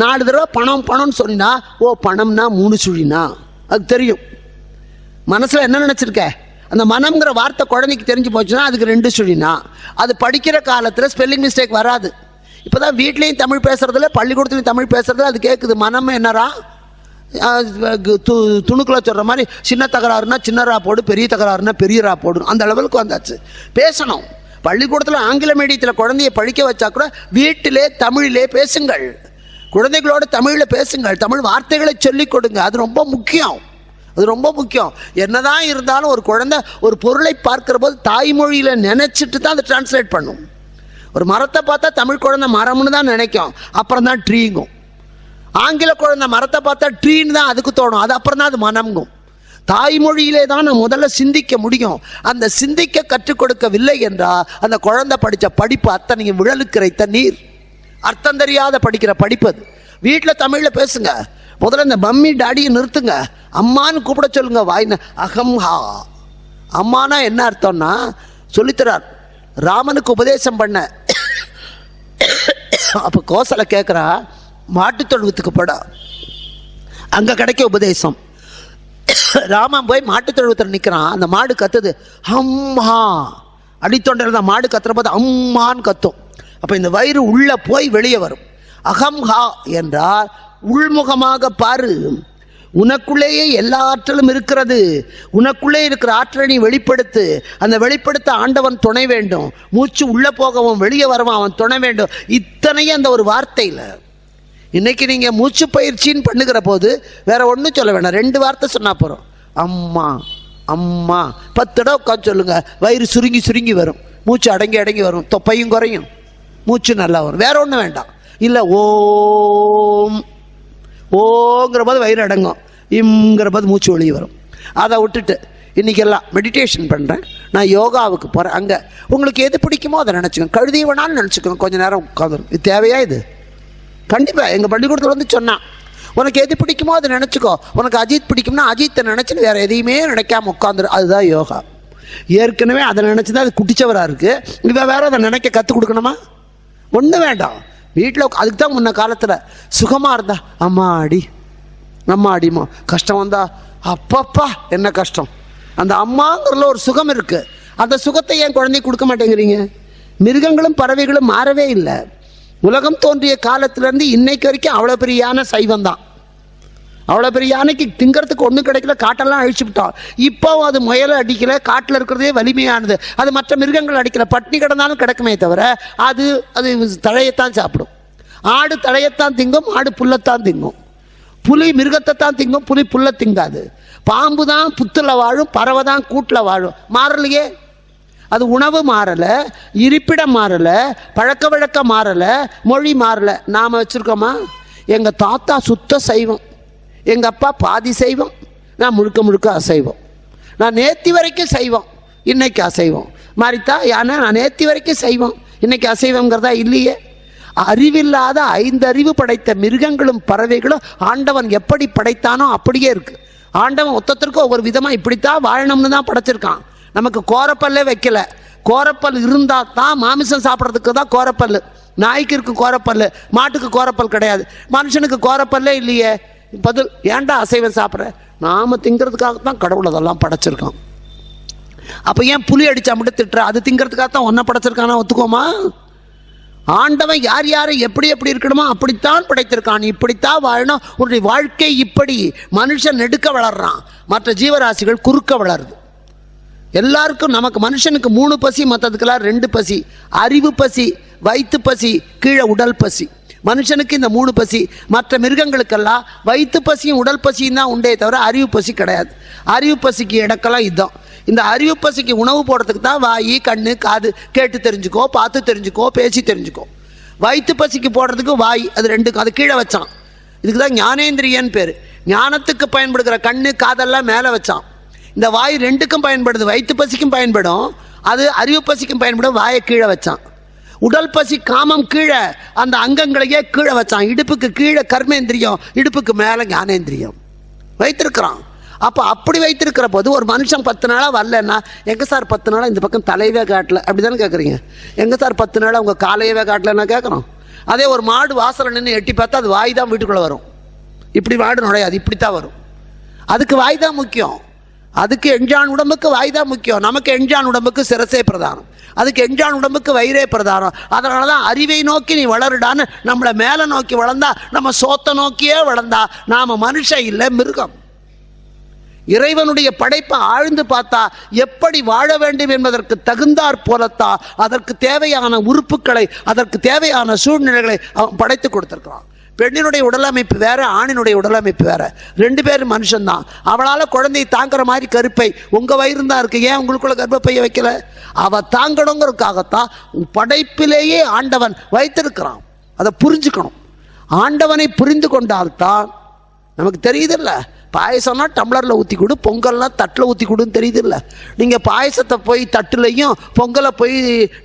4 தடவை பணம் பணம்னு சொன்னா, ஓ பணம்னா 3 சுழினா அது தெரியும். மனசுல என்ன நினைச்சிருக்க, அந்த மனம்ங்கிற வார்த்தை குழந்தைக்கு தெரிஞ்சு போச்சுன்னா அதுக்கு 2 சுழினா. அது படிக்கிற காலத்தில் ஸ்பெல்லிங் மிஸ்டேக் வராது. இப்போதான் வீட்லேயும் தமிழ் பேசுறதுல, பள்ளிக்கூடத்துலையும் தமிழ் பேசுறதுல அது கேட்குது. மனம் என்னரா, துணுக்குல சொல்ற மாதிரி சின்ன தகராறுனா சின்னரா போடு, பெரிய தகராறுனா பெரியரா போடு, அந்த லெவலுக்கு வந்தாச்சு. பேசணும். பள்ளிக்கூடத்தில் ஆங்கில மீடியத்தில் குழந்தைய படிக்க வச்சா கூட வீட்டிலே தமிழிலே பேசுங்கள். குழந்தைகளோட தமிழில் பேசுங்கள். தமிழ் வார்த்தைகளை சொல்லிக் கொடுங்க. அது ரொம்ப முக்கியம். அது ரொம்ப முக்கியம். என்னதான் இருந்தாலும் ஒரு குழந்தை ஒரு பொருளை பார்க்கிற போது தாய்மொழியில் நினைச்சிட்டு தான் அதை டிரான்ஸ்லேட் பண்ணும். ஒரு மரத்தை பார்த்தா தமிழ் குழந்தை மரம்னு தான் நினைக்கும், அப்புறம் தான் ட்ரீங்கும். ஆங்கில குழந்தை மரத்தை பார்த்தா ட்ரீன்னு தான் அதுக்கு தோணும், அது அப்புறம் தான் அது மனம்கும். தாய்மொழியிலே தான் நான் முதல்ல சிந்திக்க முடியும். அந்த சிந்திக்க கற்றுக் கொடுக்கவில்லை என்றால் அந்த குழந்தை படித்த படிப்பு அத்தனையும் விழலுக்கு இறைத்த நீர். அர்த்தம் தெரியாத படிக்கிற படிப்பு அது. வீட்டில் தமிழில் பேசுங்க. முதல்ல இந்த மம்மி டாடியை நிறுத்துங்க. அம்மான்னு கூப்பிட சொல்லுங்க. வாய்ன அகம்ஹா. அம்மானா என்ன அர்த்தம்னா சொல்லித்தரார். ராமனுக்கு உபதேசம் பண்ண அப்போ கோசலை கேட்குறா, மாட்டு தொழுவத்துக்கு போட, அங்கே கிடைக்க உபதேசம். ராமன் போய் மாட்டு தொழுவத்தில் நிற்கிறான். அந்த மாடு கத்துது, அம்மா. அடித்தொண்டையில் தான் மாடு கத்துற போது அம்மான்னு கத்தும். அப்போ இந்த வயிறு உள்ளே போய் வெளியே வரும். அகம்ஹா என்றால் உள்முகமாக பாரு, உனக்குள்ளேயே எல்லா ஆற்றலும் இருக்கிறது, உனக்குள்ளே இருக்கிற ஆற்றலை நீ வெளிப்படுத்து. அந்த வெளிப்படுத்த ஆண்டவன் துணை வேண்டும். மூச்சு உள்ளே போகவும் வெளியே வரவும் அவன் துணை வேண்டும். இத்தனையும் அந்த ஒரு வார்த்தையில். இன்னைக்கு நீங்கள் மூச்சு பயிற்சின்னு பண்ணுகிற போது வேற ஒன்றும் சொல்ல வேண்டாம், 2 வார்த்தை சொன்னா போகிறோம். அம்மா அம்மா 10 தடவை உட்காந்து சொல்லுங்க. வயிறு சுருங்கி சுருங்கி வரும், மூச்சு அடங்கி அடங்கி வரும், தொப்பையும் குறையும், மூச்சு நல்லா வரும். வேற ஒன்றும் வேண்டாம். இல்லை ஓம் ஓங்கிற போது வயிறு அடங்கும், இம்ங்கிற போது மூச்சு வெளியே வரும். அதை விட்டுட்டு இன்றைக்கெல்லாம் மெடிடேஷன் பண்ணுறேன், நான் யோகாவுக்கு போகிறேன், அங்கே உங்களுக்கு எது பிடிக்குமோ அதை நினச்சிக்கோங்க. கழுதி வேணாலும் நினச்சிக்கோங்க, கொஞ்சம் நேரம் உட்காந்துரும். இது தேவையா? இது கண்டிப்பாக எங்கள் பள்ளிக்கூடத்தில் வந்து சொன்னான், உனக்கு எது பிடிக்குமோ அதை நினச்சிக்கோ. உனக்கு அஜித் பிடிக்கும்னா அஜித்தை நினச்சின்னு வேறு எதையுமே நினைக்காம உட்காந்துரு. அதுதான் யோகா. ஏற்கனவே அதை நினச்சி தான் அது குட்டிச்சவராக இருக்குது. இவன் வேறு அதை நினைக்க கற்றுக் கொடுக்கணுமா? ஒன்றும் வேண்டாம். வீட்டில் அதுக்கு தான் முன்ன காலத்தில் சுகமாக இருந்தா அம்மா அடி அம்மா அடிமா, கஷ்டம் வந்தா அப்பப்பா என்ன கஷ்டம். அந்த அம்மாங்கிறதுல ஒரு சுகம் இருக்குது. அந்த சுகத்தை ஏன் குழந்தைக்கு கொடுக்க மாட்டேங்கிறீங்க? மிருகங்களும் பறவைகளும் மாறவே இல்லை. உலகம் தோன்றிய காலத்திலேருந்து இன்னைக்கு வரைக்கும் அவ்வளோ பெரிய யானை சைவம் தான். அவ்வளோ பெரிய யானைக்கு திங்கிறதுக்கு ஒன்றும் கிடைக்கல, காட்டெல்லாம் அழிச்சு விட்டோம். இப்போ அது முயலை அடிக்கல, காட்டில் இருக்கிறதே வலிமையானது. அது மற்ற மிருகங்கள் அடிக்கல, பட்னி கிடந்தாலும் கிடக்குமே தவிர அது தழையத்தான் சாப்பிடும். ஆடு தழையத்தான் திங்கும், ஆடு புல்லத்தான் திங்கும். புலி மிருகத்தை தான் திங்கும், புலி புல்ல திங்காது. பாம்பு தான் புத்தில் வாழும், பறவை தான் கூட்டில் வாழும். மாறலையே. அது உணவு மாறலை, இருப்பிடம் மாறலை, பழக்க வழக்கம் மாறலை, மொழி மாறலை. நாம் வச்சுருக்கோமா? எங்கள் தாத்தா சுத்த சைவம், எங்கள் அப்பா பாதி சைவம், நான் முழுக்க முழுக்க அசைவம். நான் நேத்தி வரைக்கும் சைவம், இன்னைக்கு அசைவம். மாறித்தா யானை, நான் நேத்தி வரைக்கும் சைவம், இன்னைக்கு அசைவங்கிறதா இல்லையே. அறிவில்லாத 5 அறிவு படைத்த மிருகங்களும் பறவைகளும் ஆண்டவன் எப்படி படைத்தானோ அப்படியே இருக்கு. ஆண்டவன் ஒத்தத்திற்கும் ஒவ்வொரு விதமாக இப்படித்தான் வாழணும்னு தான் படைச்சிருக்கான். நமக்கு கோரப்பல்லே வைக்கல. கோரப்பல் இருந்தால் தான் மாமிசம் சாப்பிட்றதுக்கு தான் கோரப்பல். நாய்க்கு இருக்கு கோரப்பல், மாட்டுக்கு கோரப்பல் கிடையாது. மனுஷனுக்கு கோரப்பல்லே இல்லையே. பதில், ஏன்டா அசைவம் சாப்பிட்ற? நாம திங்கிறதுக்காகத்தான் கடவுள் அதெல்லாம் படைச்சிருக்கான். அப்போ ஏன் புலி அடிச்சா மட்டும் திட்டுற? அது திங்கிறதுக்காகத்தான் ஒன்றை படைச்சிருக்கானா? ஒத்துக்கோமா? ஆண்டவன் யார் யாரை எப்படி எப்படி இருக்கணுமோ அப்படித்தான் படைத்திருக்கான். இப்படித்தான் வாழணும். உன்னுடைய வாழ்க்கை இப்படி. மனுஷன் நெடுக்க வளர்றான், மற்ற ஜீவராசிகள் குறுக்க வளருது. எல்லாருக்கும் நமக்கு மனுஷனுக்கு 3 பசி, மற்றதுக்கெல்லாம் 2 பசி. அறிவு பசி, வயிற்று பசி, கீழே உடல் பசி. மனுஷனுக்கு இந்த 3 பசி. மற்ற மிருகங்களுக்கெல்லாம் வயிற்று பசியும் உடல் பசியும் தான் உண்டே தவிர அறிவு பசி கிடையாது. அறிவு பசிக்கு இடக்கெல்லாம் இதுதான். இந்த அறிவு பசிக்கு உணவு போடுறதுக்கு தான் வாய், கண்ணு, காது, கேட்டு தெரிஞ்சுக்கோ, பார்த்து தெரிஞ்சுக்கோ, பேசி தெரிஞ்சுக்கோ. வயிற்று பசிக்கு போடுறதுக்கு வாய், அது ரெண்டுக்கும் அது கீழே வச்சான். இதுக்கு தான் ஞானேந்திரியன் பேர். ஞானத்துக்கு பயன்படுகிற கண்ணு, காதெல்லாம் மேலே வச்சான். இந்த வாய் ரெண்டுக்கும் பயன்படுது. வயிற்று பசிக்கும் பயன்படும், அது அறிவு பசிக்கும் பயன்படும். வாயை கீழே வச்சான். உடல் பசி காமம் கீழே, அந்த அங்கங்களையே கீழே வச்சான். இடுப்புக்கு கீழே கர்மேந்திரியம், இடுப்புக்கு மேலே ஞானேந்திரியம் வைத்திருக்கிறான். அப்போ அப்படி வைத்திருக்கிற போது ஒரு மனுஷன் 10 நாளாக வரலன்னா, எங்கே சார் 10 நாளாக இந்த பக்கம் தலையவே காட்டல அப்படி தானே கேட்குறீங்க? எங்கே சார் 10 நாளாக உங்கள் காலையவே காட்டலன்னா கேட்குறோம். அதே ஒரு மாடு வாசலில் நின்று எட்டி பார்த்தா அது வாய் தான் வீட்டுக்குள்ளே வரும். இப்படி மாடு நுழையாது, இப்படித்தான் வரும். அதுக்கு வாய் தான் முக்கியம். அதுக்கு எஞ்சான் உடம்புக்கு வாய் தான் முக்கியம். நமக்கு எஞ்சான் உடம்புக்கு சிரசே பிரதானம், அதுக்கு எஞ்சான் உடம்புக்கு வயிறே பிரதானம். அதனால தான் அறிவை நோக்கி நீ வளருடான்னு நம்மளை மேலே நோக்கி வளர்ந்தா, நம்ம சோத்தை நோக்கியே வளர்ந்தா நாம் மனுஷன் இல்லை, மிருகம். இறைவனுடைய படைப்பை ஆழ்ந்து பார்த்தா எப்படி வாழ வேண்டும் என்பதற்கு தகுந்தாற் போலத்தான் அதற்கு தேவையான உறுப்புகளை, அதற்கு தேவையான சூழ்நிலைகளை அவன் படைத்து கொடுத்திருக்கிறான். பெண்ணினுடைய உடலமைப்பு வேற, ஆணினுடைய உடலமைப்பு வேற. 2 பேரும் மனுஷன்தான். அவளால் குழந்தையை தாங்குற மாதிரி கருப்பை உங்க வயிறு தான் இருக்கு, ஏன் உங்களுக்குள்ள கர்ப்பப்பையை வைக்கல? அவ தாங்கணுங்கிறதுக்காகத்தான் படைப்பிலேயே ஆண்டவன் வைத்திருக்கிறான். அதை புரிஞ்சுக்கணும். ஆண்டவனை புரிந்து கொண்டால்தான் நமக்கு தெரியுதில்ல. பாயசம்னா டம்ளரில் ஊற்றி கொடு, பொங்கல்லாம் தட்டில் ஊற்றி கொடுன்னு தெரியுதில்ல. நீங்கள் பாயசத்தை போய் தட்டுலையும் பொங்கலை போய்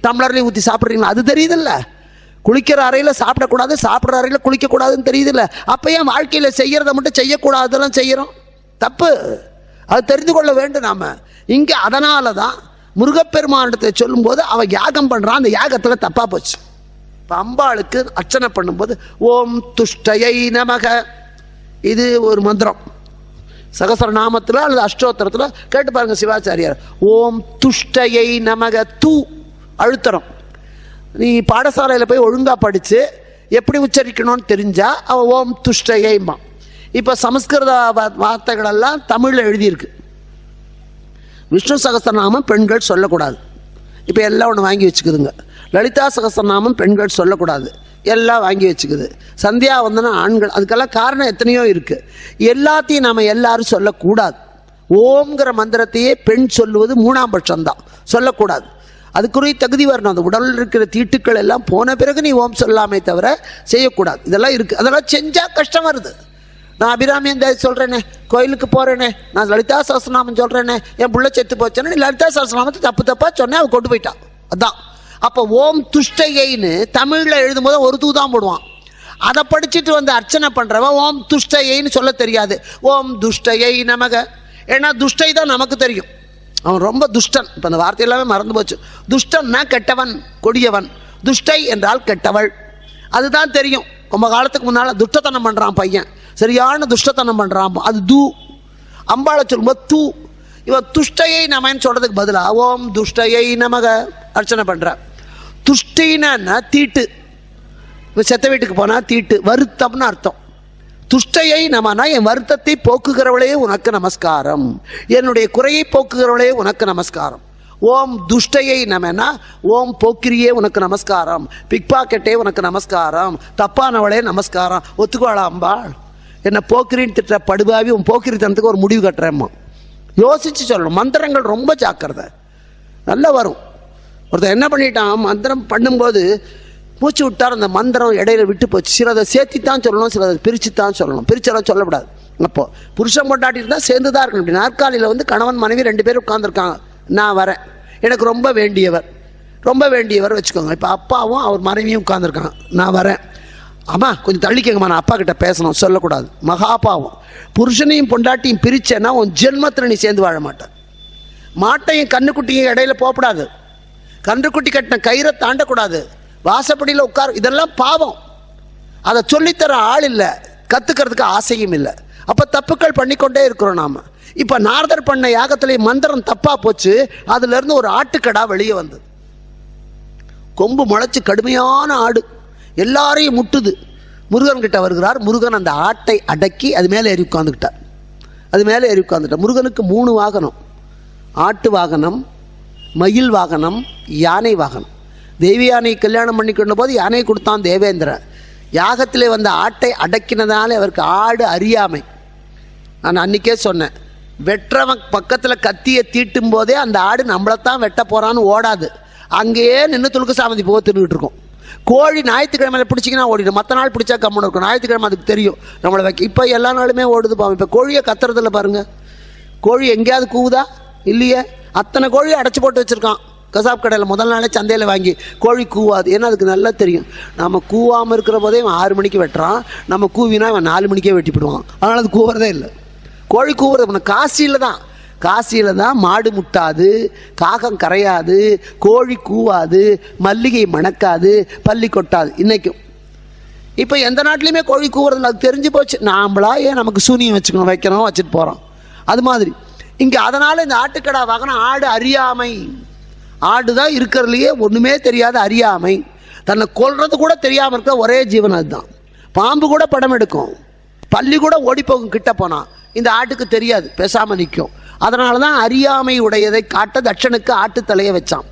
டம்ளர்லையும் ஊற்றி சாப்பிட்றீங்களா? அது தெரியுதில்ல. குளிக்கிற அறையில் சாப்பிடக்கூடாது, சாப்பிட்ற அறையில் குளிக்கக்கூடாதுன்னு தெரியுதில்ல. அப்போ ஏன் வாழ்க்கையில் செய்கிறத மட்டும் செய்யக்கூடாதெல்லாம் செய்கிறோம்? தப்பு. அது தெரிந்து கொள்ள வேண்டும் நாம். இங்கே அதனால தான் முருகப்பெருமானிடத்தை சொல்லும்போது அவன் யாகம் பண்ணுறான். அந்த யாகத்தில் தப்பாக போச்சு. இப்போ அம்பாளுக்கு அர்ச்சனை பண்ணும்போது ஓம் துஷ்டயை நமக, இது ஒரு மந்திரம். சகசரநாமத்தில் அல்லது அஷ்டோத்திரத்தில் கேட்டு பாருங்க சிவாச்சாரியார். ஓம் துஷ்டயை நமக, தூ அழுத்தரம். நீ பாடசாலையில் போய் ஒழுங்காக படித்து எப்படி உச்சரிக்கணும்னு தெரிஞ்சா அவன் ஓம் துஷ்டயைமா. இப்போ சமஸ்கிருத வார்த்தைகளெல்லாம் தமிழில் எழுதியிருக்கு. விஷ்ணு சகஸ்ரநாமம் பெண்கள் சொல்லக்கூடாது. இப்போ எல்லாம் ஒன்று வாங்கி வச்சுக்குதுங்க. லலிதா சகஸ்ரநாமம் பெண்கள் சொல்லக்கூடாது, எல்லாம் வாங்கி வச்சுக்குது. சந்தியா வந்தனம் ஆண்கள். அதுக்கெல்லாம் காரணம் எத்தனையோ இருக்குது. எல்லாத்தையும் நாம் எல்லாரும் சொல்லக்கூடாது. ஓம்ங்கிற மந்திரத்தையே பெண் சொல்லுவது 3ஆம் பட்சம்தான், சொல்லக்கூடாது. அதுக்குரிய தகுதி வரணும். அந்த உடலில் இருக்கிற தீட்டுக்கள் எல்லாம் போன பிறகு நீ ஓம் சொல்லாமே தவிர செய்யக்கூடாது. இதெல்லாம் இருக்குது. அதெல்லாம் செஞ்சால் கஷ்டம் வருது. நான் அபிராமியம் சொல்கிறேனே, கோயிலுக்கு போகிறேனே, நான் லலிதா சகஸ்ரநாமம் சொல்கிறேனே, என் புள்ள செத்து போச்சேன்னு நீ லலிதா சகஸ்ரநாமத்தை தப்பாக சொன்னேன், அவன் கொண்டு போயிட்டான். அதான். அப்போ ஓம் துஷ்டையைன்னு தமிழில் எழுதும்போது ஒரு தூ தான் போடுவான். அதை படிச்சுட்டு வந்து அர்ச்சனை பண்ணுறவன் ஓம் துஷ்டையைன்னு சொல்ல தெரியாது. ஓம் துஷ்டையை நமக. ஏன்னா துஷ்டை தான் நமக்கு தெரியும். அவன் ரொம்ப துஷ்டன். இப்போ அந்த வார்த்தை எல்லாமே மறந்து போச்சு. துஷ்டன்னா கெட்டவன், கொடியவன். துஷ்டை என்றால் கெட்டவள், அதுதான் தெரியும். ரொம்ப காலத்துக்கு முன்னால் துஷ்டத்தனம் பண்ணுறான் பையன், சரியான துஷ்டத்தனம் பண்ணுறான், அது தூ. அம்பாளை சொல்லும்போது தூ. இவன் துஷ்டையை நமன்னு சொல்கிறதுக்கு பதிலாக ஓம் துஷ்டையை நமக அர்ச்சனை பண்ணுறான். துஷ்டின்னா தீட்டு. இப்போ செத்த வீட்டுக்கு போனால் தீட்டு, வருத்தம்னு அர்த்தம். துஷ்டையை நமனா என் வருத்தத்தை போக்குகிறவளே உனக்கு நமஸ்காரம், என்னுடைய குறையை போக்குகிறவளே உனக்கு நமஸ்காரம். ஓம் துஷ்டையை நமனா ஓம் போக்கிரியே உனக்கு நமஸ்காரம், பிக் பாக்கெட்டே உனக்கு நமஸ்காரம், தப்பானவளே நமஸ்காரம். ஒத்துக்கோளா அம்பாள்? என்னை போக்கிரின்னு திட்ட படுபாவி, உன் போக்கிரித்தனத்துக்கு ஒரு முடிவு கட்டுறேம்மா. யோசிச்சு சொல்லணும். மந்திரங்கள் ரொம்ப ஜாக்கிரதை, நல்லா வரும். ஒருத்தர் என்ன பண்ணிட்டான், மந்திரம் பண்ணும்போது மூச்சு விட்டார், அந்த மந்திரம் இடையில விட்டு போச்சு. சிலதை சேர்த்தி தான் சொல்லணும், சிலதை பிரித்து தான் சொல்லணும். பிரிச்செல்லாம் சொல்லக்கூடாது. அப்போ புருஷன் கொண்டாட்டி இருந்தால் சேர்ந்து தான் இருக்கணும். இப்படி நாற்காலியில் வந்து கணவன் மனைவி 2 பேரும் உட்காந்துருக்காங்க. நான் வரேன், எனக்கு ரொம்ப வேண்டியவர் வச்சுக்கோங்க. இப்போ அப்பாவும் அவர் மனைவியும் உட்காந்துருக்காங்க. நான் வரேன், அம்மா கொஞ்சம் தள்ளிக்கங்கம்மா, நான் அப்பா கிட்ட பேசணும், சொல்லக்கூடாது. மகாபாவம். புருஷனையும் பொண்டாட்டியும் பிரிச்சேன்னா உன் ஜென்மத்தில் நீ சேர்ந்து வாழ மாட்டேன். மாட்டையும் கண்ணுக்குட்டியும் இடையில போகக்கூடாது. கன்றுக்குட்டி கட்டின கயிறை தாண்டக்கூடாது. வாசப்படியில் உட்கார். இதெல்லாம் பாவம். அதை சொல்லித்தர ஆள் இல்லை, கற்றுக்கிறதுக்கு ஆசையும் இல்லை. அப்போ தப்புக்கள் பண்ணிக்கொண்டே இருக்கிறோம் நாம். இப்போ நாரதர் பண்ண யாகத்திலே மந்திரம் தப்பாக போச்சு. அதுலேருந்து ஒரு ஆட்டுக்கடா வெளியே வந்தது. கொம்பு முளைச்சி கடுமையான ஆடு, எல்லாரையும் முட்டுது. முருகன் கிட்ட வருகிறார். முருகன் அந்த ஆட்டை அடக்கி அது மேலே ஏறி உட்காந்துட்டார். முருகனுக்கு 3 வாகனம்: ஆட்டு வாகனம், மயில் வாகனம், யானை வாகனம். தேவி யானை கல்யாணம் பண்ணி கொண்ட போது யானை கொடுத்தான் தேவேந்திரன். யாகத்திலே வந்த ஆட்டை அடக்கினதாலே அவருக்கு ஆடு அறியாமை. நான் அன்றைக்கே சொன்னேன், வெட்டுறவன் பக்கத்தில் கத்தியை தீட்டும் போதே அந்த ஆடு நம்மளைத்தான் வெட்ட போகிறான்னு ஓடாது, அங்கேயே நின்று துளுக்கு சாமந்தி போக தின்னுக்கிட்டு இருக்கும். கோழி ஞாயிற்றுக்கிழமையில பிடிச்சிங்கன்னா ஓடிடும், மற்ற நாள் பிடிச்சா கம்முன்னு இருக்கும். ஞாயிற்றுக்கிழமை அதுக்கு தெரியும் நம்மளை வைக்க. இப்போ எல்லா நாளுமே ஓடுது பாவம். இப்போ கோழியை கத்துறதில்ல பாருங்க. கோழி எங்கேயாவது கூவுதா? இல்லையே. அத்தனை கோழியை அடைச்சி போட்டு வச்சுருக்கான் கசாப் கடையில். முதல் நாளே சந்தையில் வாங்கி கோழி கூவாது. ஏன்னா அதுக்கு நல்லா தெரியும் நம்ம கூவாமல் இருக்கிற போதே இவன் 6 மணிக்கு வெட்டுறான், நம்ம கூவினா இவன் 4 மணிக்கே வெட்டிவிடுவான். அதனால் அது கூவுறதே இல்லை. கோழி கூவுறது காசியில் தான் மாடு முட்டாது, காகம் கரையாது, கோழி கூவாது, மல்லிகை மணக்காது, பள்ளி கொட்டாது இன்னைக்கும். இப்போ எந்த நாட்டிலையுமே கோழி கூவுறதில்ல, அது தெரிஞ்சு போச்சு. நாமளா ஏன் நமக்கு சூனியம் வச்சுக்கணும், வைக்கணும், வச்சுட்டு போகிறோம். அது மாதிரி இங்கே அதனால் இந்த ஆட்டுக்கடா வாகனம் ஆடு அறியாமை. ஆடு தான் இருக்கிறதுலையே ஒன்றுமே தெரியாத அறியாமை. தன்னை கொல்றது கூட தெரியாமல் இருக்க ஒரே ஜீவன் அதுதான். பாம்பு கூட படம் எடுக்கும், பள்ளி கூட ஓடி போகும் கிட்ட போனால். இந்த ஆட்டுக்கு தெரியாது, பேசாமல் நிற்கும். அதனால தான் அறியாமை உடையதை காட்ட தட்சனுக்கு ஆட்டு தலையை வச்சான்.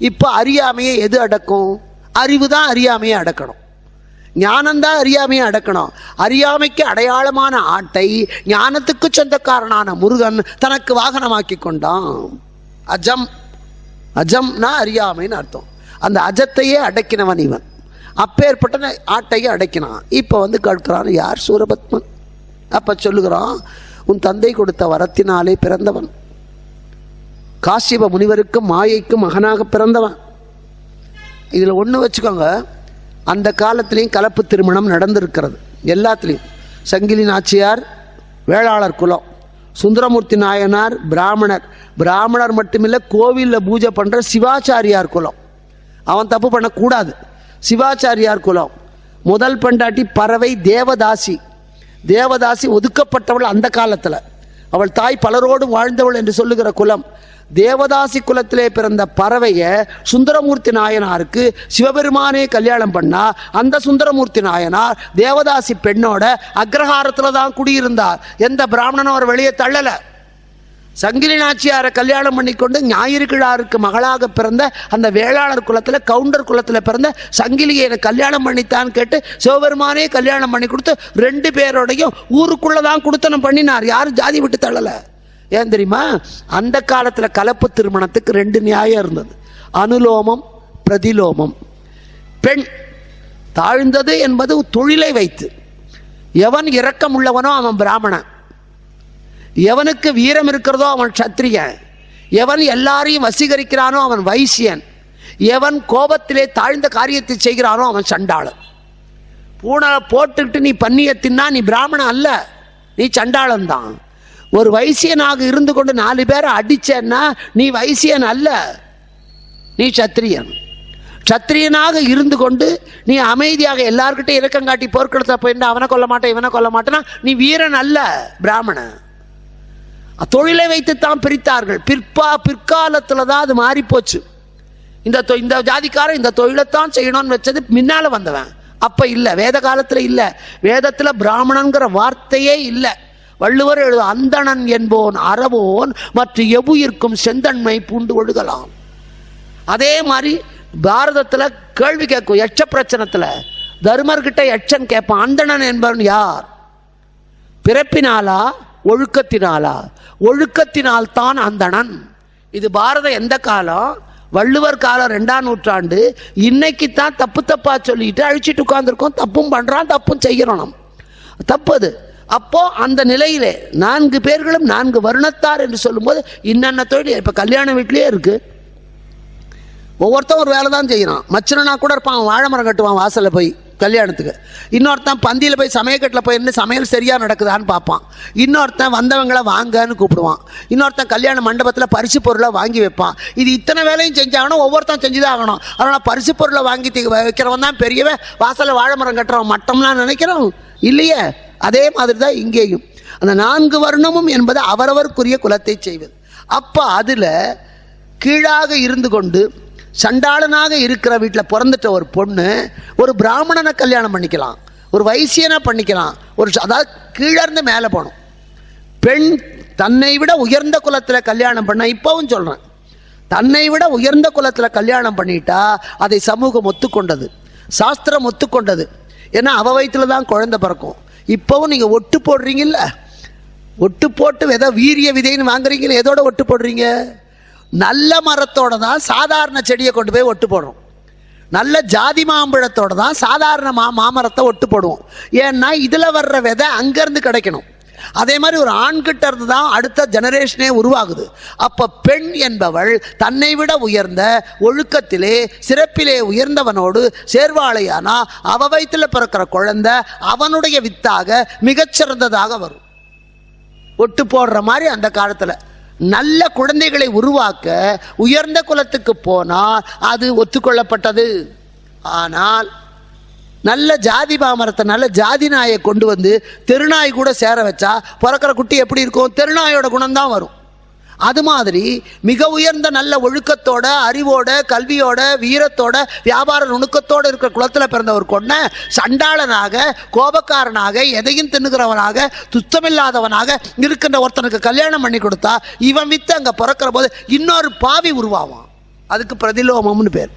இப்போ அறியாமையை எது அடக்கும்? அறிவு தான் அறியாமையை அடக்கணும், ஞானந்தான் அறியாமையை அடக்கணும். அறியாமைக்கு அடையாளமான ஆட்டை ஞானத்துக்கு சொந்தக்காரனான முருகன் தனக்கு வாகனமாக்கி கொண்டான். அஜம்னா அறியாமைன்னு அர்த்தம். அந்த அஜத்தையே அடக்கினவன் இவன். அப்பேற்பட்ட ஆட்டையே அடக்கினான். இப்போ கேட்கிறான், யார் சூரபத்மன்? அப்போ சொல்லுகிறான், உன் தந்தை கொடுத்த வரத்தினாலே பிறந்தவன், காசியப முனிவருக்கும் மாயைக்கும் மகனாக பிறந்தவன். இதில் ஒன்று வச்சுக்கோங்க, அந்த காலத்திலையும் கலப்பு திருமணம் நடந்திருக்கிறது எல்லாத்துலேயும். சங்கிலி நாச்சியார் வேளாளர் குலம், சுந்தரமூர்த்தி நாயனார் பிராமணர் மட்டுமில்லை, கோவிலில் பூஜை பண்ணுற சிவாச்சாரியார் குலம். அவன் தப்பு பண்ணக்கூடாது. சிவாச்சாரியார் குலம். முதல் பெண்டாட்டி பறவை தேவதாசி ஒதுக்கப்பட்டவள். அந்த காலத்தில் அவள் தாய் பலரோடு வாழ்ந்தவள் என்று சொல்லுகிற குலம். தேவதாசி குலத்திலே பிறந்த பறவையை சுந்தரமூர்த்தி நாயனாருக்கு சிவபெருமானே கல்யாணம் பண்ணா, அந்த சுந்தரமூர்த்தி நாயனார் தேவதாசி பெண்ணோட அக்ரஹாரத்தில் தான் குடியிருந்தார். எந்த பிராமணனும் அவர் வெளியே தள்ளலை. சங்கிலி நாச்சியாரை கல்யாணம் பண்ணிக்கொண்டு ஞாயிறு கிழாருக்கு மகளாக பிறந்த அந்த வேளாளர் குலத்தில், கவுண்டர் குலத்தில் பிறந்த சங்கிலியை எனக்கு கல்யாணம் பண்ணித்தான் கேட்டு சிவபெருமானே கல்யாணம் பண்ணி கொடுத்து 2 பேரோடையும் ஊருக்குள்ளே தான் குடுத்தனம் பண்ணினார். யாரும் ஜாதி விட்டு தள்ளலை. ஏன் தெரியுமா? அந்த காலத்தில் கலப்பு திருமணத்துக்கு 2 நியாயம் இருந்தது, அனுலோமம் பிரதிலோமம். பெண் தாழ்ந்தது என்பது தொழிலை வைத்து. எவன் இரக்கம் உள்ளவனோ அவன் பிராமணன், எவனுக்கு வீரம் இருக்கிறதோ அவன் சத்திரியன், எவன் எல்லாரையும் வசீகரிக்கிறானோ அவன் வைசியன், எவன் கோபத்திலே தாழ்ந்த காரியத்தை செய்கிறானோ அவன் சண்டாளன். பூனை போட்டுக்கிட்டு நீ பண்ணிய தின்னா நீ பிராமணன் அல்ல, நீ சண்டாளன் தான். ஒரு வைசியனாக இருந்து கொண்டு 4 பேரை அடிச்சேன்னா நீ வைசியன் அல்ல, நீ சத்திரியன். சத்திரியனாக இருந்து கொண்டு நீ அமைதியாக எல்லார்கிட்ட இறக்கம் காட்டி போர்க்களத்தை போயிட்டு அவனை கொல்ல மாட்டேன் இவனை கொல்ல மாட்டேன்னா நீ வீரன் அல்ல, பிராமணன். தொழிலை வைத்துத்தான் பிரித்தார்கள். பிற்காலத்தில் தான் அது மாறி போச்சு. இந்த ஜாதிக்காரன் இந்த தொழிலைத்தான் செய்யணும்னு வச்சது முன்னால வந்தவன். அப்ப இல்லை, வேத காலத்தில் இல்லை. வேதத்தில் பிராமணன்கிற வார்த்தையே இல்லை. வள்ளுவர் எழுது, அந்தணன் என்போன் அறவோன் மற்ற எவ்வுயிர்க்கும் செந்தன்மை பூண்டு ஒழுகலாம். அதே மாதிரி பாரதத்தில் கேள்வி கேட்கும், எச்ச பிரச்சனத்தில் தர்மர்கிட்ட எச்சன் கேட்பான், அந்தணன் என்பவன் யார்? பிறப்பினாலா ஒழுக்கத்தினாலா? ஒழுக்கத்தினால் தான் அந்தணன். இது பாரதம் எந்த காலம்? வள்ளுவர் காலம் 2ஆம் நூற்றாண்டு. இன்னைக்கு தான் தப்பா சொல்லிட்டு அழிச்சிட்டு உட்கார்ந்துருக்கோம். தப்பும் பண்றான், தப்பும் செய்யணும், தப்பு அது. அப்போ அந்த நிலையிலே 4 பேர்களும் 4 வருணத்தார் என்று சொல்லும்போது இன்னென்ன தொழில் இப்ப கல்யாண வீட்லயே இருக்கு. ஒவ்வொருத்தன் ஒரு வேலை தான் செய்யறான். மச்சனா கூட இருப்பான், வாழை மரம் கட்டுவான் வாசல்ல போய் கல்யாணத்துக்கு. இன்னொருத்தன் பந்தியில் போய் சமையக்கட்டில் போயிருந்து சமையல் சரியாக நடக்குதான்னு பார்ப்பான். இன்னொருத்தன் வந்தவங்களை வாங்கன்னு கூப்பிடுவான். இன்னொருத்தன் கல்யாண மண்டபத்தில் பரிசு பொருளை வாங்கி வைப்பான். இது இத்தனை வேலையும் செஞ்சாகணும், ஒவ்வொருத்தன் செஞ்சுதான் ஆகணும். அதனால் பரிசு பொருளை வாங்கி வைக்கிறவன் தான் பெரியவன், வாசலில் வாழை மரம் கட்டுறவன் மட்டம்லாம் நினைக்கிறோம் இல்லையே. அதே மாதிரி தான் இங்கேயும் அந்த 4 வருணமும் என்பது அவரவருக்குரிய குலத்தை செய்வது. அப்போ அதில் கீழாக இருந்து கொண்டு சண்டாளனாக இருக்கிற வீட்டில் பிறந்துட்ட ஒரு பொண்ணு ஒரு பிராமணனை கல்யாணம் பண்ணிக்கலாம், ஒரு வைசியனை பண்ணிக்கலாம், அதாவது கீழே இருந்து மேலே போகணும். பெண் தன்னை விட உயர்ந்த குலத்தில் கல்யாணம் பண்ண, இப்பவும் சொல்கிறேன், தன்னை விட உயர்ந்த குலத்தில் கல்யாணம் பண்ணிட்டா அதை சமூகம் ஒத்துக்கொண்டது, சாஸ்திரம் ஒத்துக்கொண்டது. ஏன்னா அவ வயிற்றுல தான் குழந்தை பிறக்கும். இப்போவும் நீங்கள் ஒட்டு போடுறீங்கல்ல, ஒட்டு போட்டு விதை வீரிய விதைன்னு வாங்குறீங்களே, எதோட ஒட்டு போடுறீங்க? நல்ல மரத்தோட தான் சாதாரண செடியை கொண்டு போய் ஒட்டு போடுறோம். நல்ல ஜாதி மாம்பழத்தோட தான் சாதாரண மாமரத்தை ஒட்டு போடுவோம். ஏன்னா இதில் வர்ற விதை அங்கேருந்து கிடைக்கணும். அதே மாதிரி ஒரு ஆண்கிட்ட இருந்து தான் அடுத்த ஜெனரேஷனே உருவாகுது. அப்போ பெண் என்பவள் தன்னை விட உயர்ந்த ஒழுக்கத்திலே சிறப்பிலே உயர்ந்தவனோடு சேர்வாளையானா அவ வயிற்றில் பிறக்கிற குழந்தை அவனுடைய வித்தாக மிகச்சிறந்ததாக வரும். ஒட்டு போடுற மாதிரி அந்த காலத்தில் நல்ல குழந்தைகளை உருவாக்க உயர்ந்த குலத்துக்கு போனால் அது ஒத்துக்கொள்ளப்பட்டது. ஆனால் நல்ல ஜாதி பாமரத்தை நல்ல ஜாதி நாயை கொண்டு வந்து தெருநாய் கூட சேர வச்சா பிறக்கிற குட்டி எப்படி இருக்கும்? தெருநாயோட குணம்தான் வரும். அது மாதிரி மிக உயர்ந்த நல்ல ஒழுக்கத்தோட அறிவோட கல்வியோட வீரத்தோட வியாபார நுணுக்கத்தோடு இருக்கிற குலத்தில் பிறந்த ஒரு கொன்னை சண்டாளனாக கோபக்காரனாக எதையும் தின்னுகிறவனாக துத்தமில்லாதவனாக இருக்கின்ற ஒருத்தனுக்கு கல்யாணம் பண்ணி கொடுத்தா இவன் வித்து அங்கே பிறக்கிற போது இன்னொரு பாவி உருவாவான். அதுக்கு பிரதிலோமம்னு பேர்.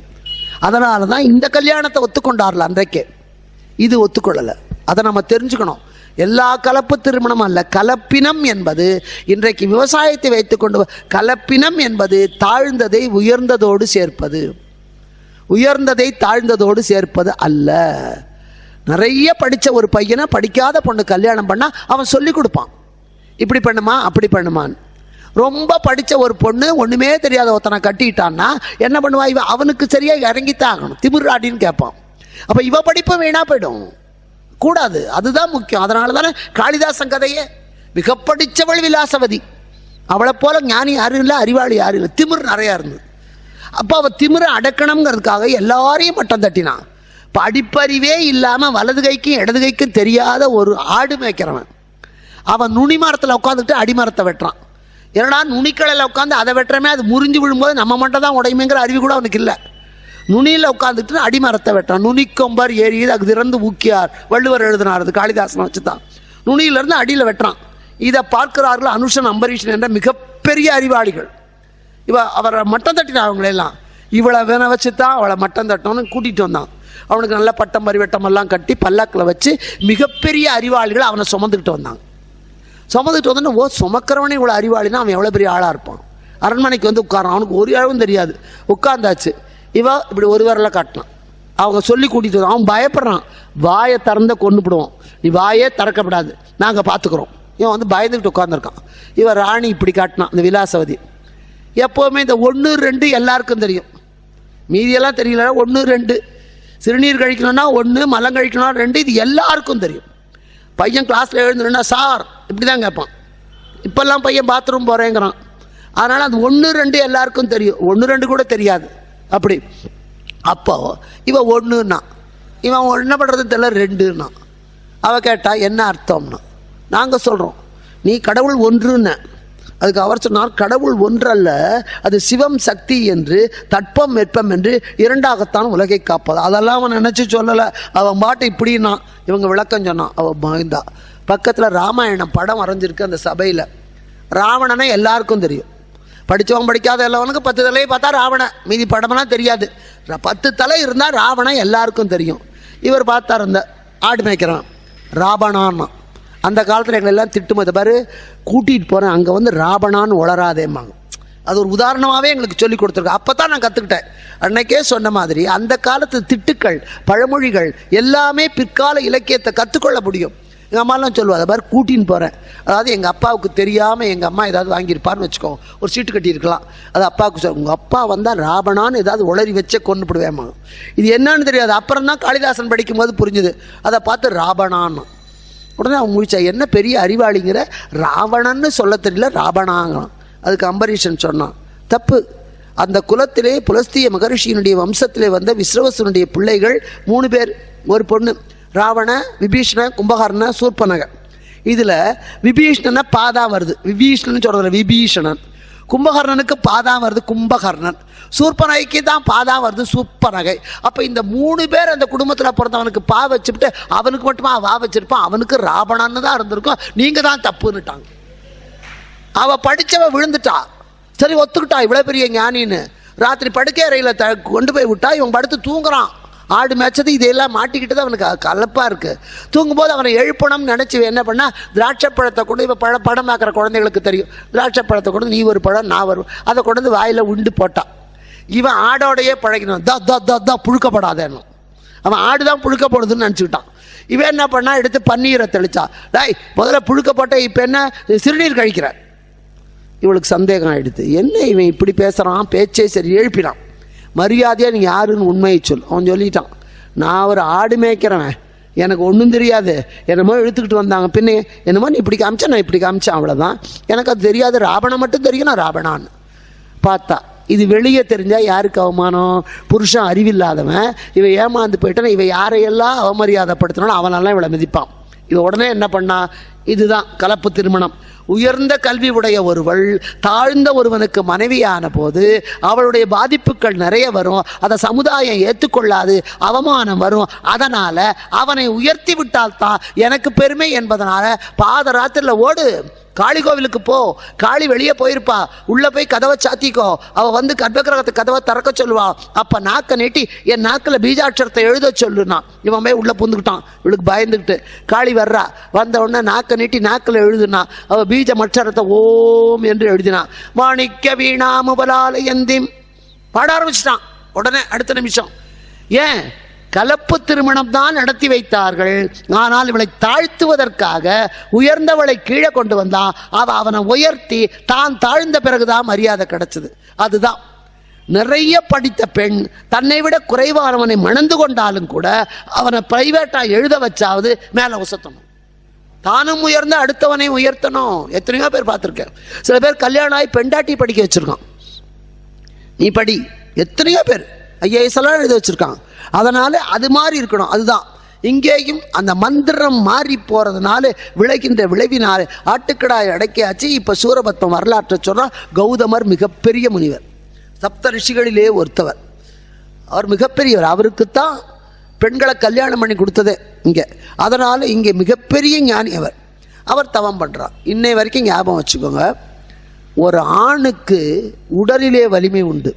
அதனால தான் இந்த கல்யாணத்தை ஒத்துக்கொண்டார்ல அன்றைக்கே, இது ஒத்துக்கொள்ளலை. அதை நம்ம தெரிஞ்சுக்கணும். எல்லா கலப்பு திருமணம் அல்ல. கலப்பினம் என்பது இன்றைக்கு விவசாயத்தை வைத்துக்கொண்டு கலப்பினம் என்பது தாழ்ந்ததை உயர்ந்ததோடு சேர்ப்பது, உயர்ந்ததை தாழ்ந்ததோடு சேர்ப்பது அல்ல. நிறைய படித்த ஒரு பையனை படிக்காத பொண்ணு கல்யாணம் பண்ணால் அவன் சொல்லி கொடுப்பான், இப்படி பண்ணுமா அப்படி பண்ணுமான்னு. ரொம்ப படித்த ஒரு பொண்ணு ஒன்றுமே தெரியாத ஒருத்தனை கட்டிட்டான்னா என்ன பண்ணுவா? இவன் அவனுக்கு சரியாக இறங்கித்தான் ஆகணும், திமிராடின்னு கேட்பான். அப்போ இவ படிப்பு வீணாக போயிடும். கூடாது, அதுதான் முக்கியம். அதனால தானே காளிதாசன் கதையே மிக படித்தவள் விலாசவதி, அவளை போல ஞானி யாரும் இல்லை, அறிவாளி யாரும் இல்லை, திமிர் நிறையா இருந்தது. அப்போ அவள் திமிரை அடக்கணுங்கிறதுக்காக எல்லாரையும் மட்டம் தட்டினான். படிப்பறிவே இல்லாமல் வலது கைக்கும் இடது கைக்கும் தெரியாத ஒரு ஆடு மேய்க்கிறவன் அவன் நுனி மரத்தில் உட்காந்துட்டு அடிமரத்தை வெட்டுறான். ஏன்னா நுனிக்கலையில் உட்காந்து அதை வெட்டுறமே அது முறிஞ்சு விழும்போது நம்ம மட்டும் தான் உடையுமேங்கிற அறிவு கூட அவனுக்கு இல்லை. நுனியில் உட்காந்துட்டு அடிமரத்தை வெட்டான். நுனிக்கொம்பர் ஏறியது அது திறந்து ஊக்கியார் வள்ளுவர் எழுதினார். அது காளிதாசனை வச்சு தான் நுனியிலிருந்து அடியில் வெட்டுறான். இதை பார்க்கிறார்கள் அனுஷன் அம்பரீஷன் என்ற மிகப்பெரிய அறிவாளிகள். அவரை மட்டம் தட்டினார். அவங்களெல்லாம் இவளை வேண வச்சு தான் அவளை மட்டம் தட்டணும்னு கூட்டிகிட்டு வந்தான். அவனுக்கு நல்ல பட்டம் பரிவட்டமெல்லாம் கட்டி பல்லாக்கில் வச்சு மிகப்பெரிய அறிவாளிகள் அவனை சுமந்துக்கிட்டு வந்தாங்க. சுமந்துட்டு வந்து ஓ சுமக்கிறவனே இவ்வளோ அறிவாளினா அவன் எவ்வளோ பெரிய ஆளாக இருப்பான். அரண்மனைக்கு வந்து உட்காரான். அவனுக்கு ஒரு அளவும் தெரியாது. உட்கார்ந்தாச்சு. இப்படி ஒரு வரல காட்டினான். அவங்க சொல்லி கூட்டிகிட்டு வந்தான். அவன் பயப்படுறான். வாயை திறந்த கொண்டுபிடுவோம், நீ வாயே திறக்கப்படாது, நாங்கள் பார்த்துக்குறோம். இவன் வந்து பயந்துக்கிட்டு உட்காந்துருக்கான். இவன் ராணி இப்படி காட்டினான். இந்த விலாசவதி எப்போவுமே இந்த 1 2 எல்லாருக்கும் தெரியும், மீதியெல்லாம் தெரியல. 1 2 சிறுநீர் கழிக்கணும்னா 1, மலம் கழிக்கணும்னா 2, இது எல்லாருக்கும் தெரியும். பையன் கிளாஸில் எழுந்துருன்னா சார் இப்படி தான் கேட்பான். இப்போல்லாம் பையன் பாத்ரூம் போகிறேங்கிறான். அதனால் அது 1 2 எல்லாருக்கும் தெரியும், 1 2 கூட தெரியாது. அப்படி அப்போ இவன் 1ன்னா இவன் என்ன பண்ணுறதுன்னு தெரியல, 2ன்னா. அவள் கேட்டா என்ன அர்த்தம்னா நாங்கள் சொல்கிறோம் நீ கடவுள் 1ன்னு. அதுக்கு அவர் சொன்னார் கடவுள் 1 அல்ல, அது சிவம் சக்தி என்று தட்பம் வெப்பம் என்று 2ஆகத்தான் உலகை காப்பது. அதெல்லாம் அவன் நினச்சி சொல்லலை. அவன் பாட்டு இப்படின்னா இவங்க விளக்கம் சொன்னான். அவன் பயந்தா. பக்கத்தில் ராமாயணம் படம் வரைஞ்சிருக்கு அந்த சபையில். ராவணனை எல்லாருக்கும் தெரியும். படித்தவன் படிக்காத எல்லாவனுக்கு 10 தலையை பார்த்தா ராவணன், மீதி படமெல்லாம் தெரியாது. 10 தலை இருந்தால் ராவணன் எல்லாருக்கும் தெரியும். இவர் பார்த்தார் இந்த ஆடு மேய்க்கிறான் ராவணான்னா. அந்த காலத்தில் எங்களை எல்லாம் திட்டுமதை பாரு கூட்டிகிட்டு போகிறேன் அங்கே வந்து ராவணான்னு உளராதேம்பாங்க. அது ஒரு உதாரணமாகவே எங்களுக்கு சொல்லி கொடுத்துருக்கேன். அப்போ தான் நான் கற்றுக்கிட்டேன். அன்னைக்கே சொன்ன மாதிரி அந்த காலத்து திட்டுக்கள் பழமொழிகள் எல்லாமே பிற்கால இலக்கியத்தை கற்றுக்கொள்ள முடியும். எங்கள் அம்மாலாம் சொல்லுவா அதை மாதிரி கூட்டின்னு போகிறேன். அதாவது எங்கள் அப்பாவுக்கு தெரியாமல் எங்கள் அம்மா ஏதாவது வாங்கியிருப்பார்னு வச்சுக்கோ, ஒரு சீட்டு கட்டியிருக்கலாம். அது அப்பாவுக்கு சொல், உங்கள் அப்பா வந்தால் ராவணான்னு ஏதாவது உளறி வச்சே கொண்டு போடுவேம்மா. இது என்னன்னு தெரியாது. அப்புறம் தான் காளிதாசன் படிக்கும்போது புரிஞ்சுது. அதை பார்த்து ராவணான்னு. உடனே அவன் முடிச்சா என்ன பெரிய அறிவாளிங்கிற, ராவணன்னு சொல்ல தெரியல ராவணாங்களாம். அதுக்கு அம்பரீஷன் சொன்னான் தப்பு. அந்த குலத்திலே புலஸ்திய மகரிஷியினுடைய வம்சத்திலே வந்த விஸ்ரவசனுடைய பிள்ளைகள் 3 பேர், ஒரு பொண்ணு. ராவண, விபீஷண, கும்பகர்ண, சூர்பனக. இதில் விபீஷணனை பாதா வருது, விபீஷணன் சொல்கிறதில்ல விபீஷணன். கும்பகர்ணனுக்கு பாதா வருது கும்பகர்ணன். சூர்பனகைக்கு தான் பாதா வருது சூர்பனகை. அப்போ இந்த 3 பேர் அந்த குடும்பத்தில் பிறந்தவனுக்கு பா வச்சுட்டு அவனுக்கு மட்டுமா வா வச்சிருப்பான், அவனுக்கு ராவணன்னு தான் இருந்திருக்கும். நீங்கள் தான் தப்புன்னுட்டாங்க. அவள் படித்தவ விழுந்துட்டா. சரி ஒத்துக்கிட்டா இவ்வளோ பெரிய ஞானின்னு. ராத்திரி படுக்கை அறையில் கொண்டு போய் விட்டா. இவன் படுத்து தூங்குறான். ஆடு மேய்ச்சது இதையெல்லாம் மாட்டிக்கிட்டு அவனுக்கு கலப்பாக இருக்குது. தூங்கும்போது அவனை எழுப்பணும்னு நினச்சி என்ன பண்ணா, திராட்சை பழத்தை கொண்டு இப்போ படம் பார்க்குற குழந்தைகளுக்கு தெரியும், திராட்சை பழத்தை கொண்டு நீ ஒரு பழம் நான் வரும், அதை கொண்டு வந்து வாயில் உண்டு போட்டான். இவன் ஆடோடையே பழகினான், தா புழுக்கப்படாதேன்னு. அவன் ஆடு தான் புழுக்க போடுதுன்னு நினச்சிக்கிட்டான். இவன் என்ன பண்ணா, எடுத்து பன்னீரை தெளிச்சா. டாய் முதல்ல புழுக்க போட்ட, இப்போ என்ன சிறுநீர் கழிக்கிற. இவளுக்கு சந்தேகம் ஆகிடுது, என்ன இவன் இப்படி பேசுகிறான், பேச்சே சரி. எழுப்பினான், மரியாதையாக நீங்கள் யாருன்னு உண்மையை சொல். அவன் சொல்லிட்டான், நான் ஒரு ஆடு மேய்க்கிறவன், எனக்கு ஒன்றும் தெரியாது, என்னமோ இழுத்துக்கிட்டு வந்தாங்க, பின்ன என்னமோ நீ இப்படி காமிச்சா நான் இப்படி காமிச்சேன், அவ்வளோதான், எனக்கு அது தெரியாது, ராவணன் மட்டும் தெரியும், நான் ராவணான்னு. பார்த்தா இது வெளியே தெரிஞ்சால் யாருக்கு அவமானம்? புருஷன் அறிவில்லாதவன், இவன் ஏமாந்து போயிட்டான், இவன் யாரையெல்லாம் அவமரியாதைப்படுத்தினாலும் அவனெல்லாம் இவளை மிதிப்பான். இது உடனே என்ன பண்ணா, இதுதான் கலப்பு திருமணம். உயர்ந்த கல்வி உடைய ஒருவள் தாழ்ந்த ஒருவனுக்கு மனைவியான போது அவளுடைய பாதிப்புகள் நிறைய வரும், அதை சமுதாயம் ஏற்றுக்கொள்ளாது, அவமானம் வரும். அதனால அவனை உயர்த்தி விட்டால்தான் எனக்கு பெருமை என்பதனால பாதராத்திரில ஓடு, காளி கோவிலுக்கு போ, காளி வெளியே போயிருப்பா, உள்ள போய் கதவை சாத்திக்கோ, அவ வந்து கர்ப்பகிரகத்தை கதவை திறக்க சொல்லுவா, அப்ப நாக்க நீட்டி என் நாக்கில் பீஜாட்சரத்தை எழுத சொல்லுனா. இவன் போய் உள்ள புந்துக்கிட்டான், இவளுக்கு பயந்துக்கிட்டு. காளி வர்றா, வந்த உடனே நாக்க நீட்டி நாக்கில் எழுதுனா. அவ பீஜ மட்சரத்தை ஓம் என்று எழுதினான். மாணிக்க வீணா முபலாலயந்திம் பாட ஆரம்பிச்சிட்டான். உடனே அடுத்த நிமிஷம், ஏன் கலப்பு திருமணம் தான் நடத்தி வைத்தார்கள். ஆனால் இவளை தாழ்த்துவதற்காக உயர்ந்தவளை கீழே கொண்டு வந்தான். அவனை உயர்த்தி தான் தாழ்ந்த பிறகுதான் மரியாதை கிடைச்சது. அதுதான் நிறைய படித்த பெண் தன்னை விட குறைவானவனை மணந்து கொண்டாலும் கூட அவனை பிரைவேட்டா எழுத வச்சாவது மேல உசத்தணும். தானும் உயர்ந்த அடுத்தவனை உயர்த்தணும். எத்தனையோ பேர் பார்த்துருக்கேன். சில பேர் கல்யாணம் ஆகி பெண்டாட்டி படிக்க வச்சிருக்கான், நீ படி. எத்தனையோ பேர் IAS எல்லாம் எழுத வச்சிருக்கான். அதனால அது மாதிரி இருக்கணும். அதுதான் இங்கேயும் அந்த மந்திரம் மாறி போறதுனால விளைகின்ற விளைவினால ஆட்டுக்கடாய் அடக்கியாச்சு. இப்ப சூரபத்மம் வரலாற்றை சொல்றா. கௌதமர் மிகப்பெரிய முனிவர், சப்த ரிஷிகளிலே ஒருத்தவர். அவர் மிகப்பெரியவர், அவருக்குத்தான் பெண்களை கல்யாணம் பண்ணி கொடுத்ததே இங்க. அதனால இங்கே மிகப்பெரிய ஞானி அவர். அவர் தவம் பண்றார். இன்னை வரைக்கும் ஞாபகம் வச்சுக்கோங்க, ஒரு ஆணுக்கு உடலிலே வலிமை உண்டு,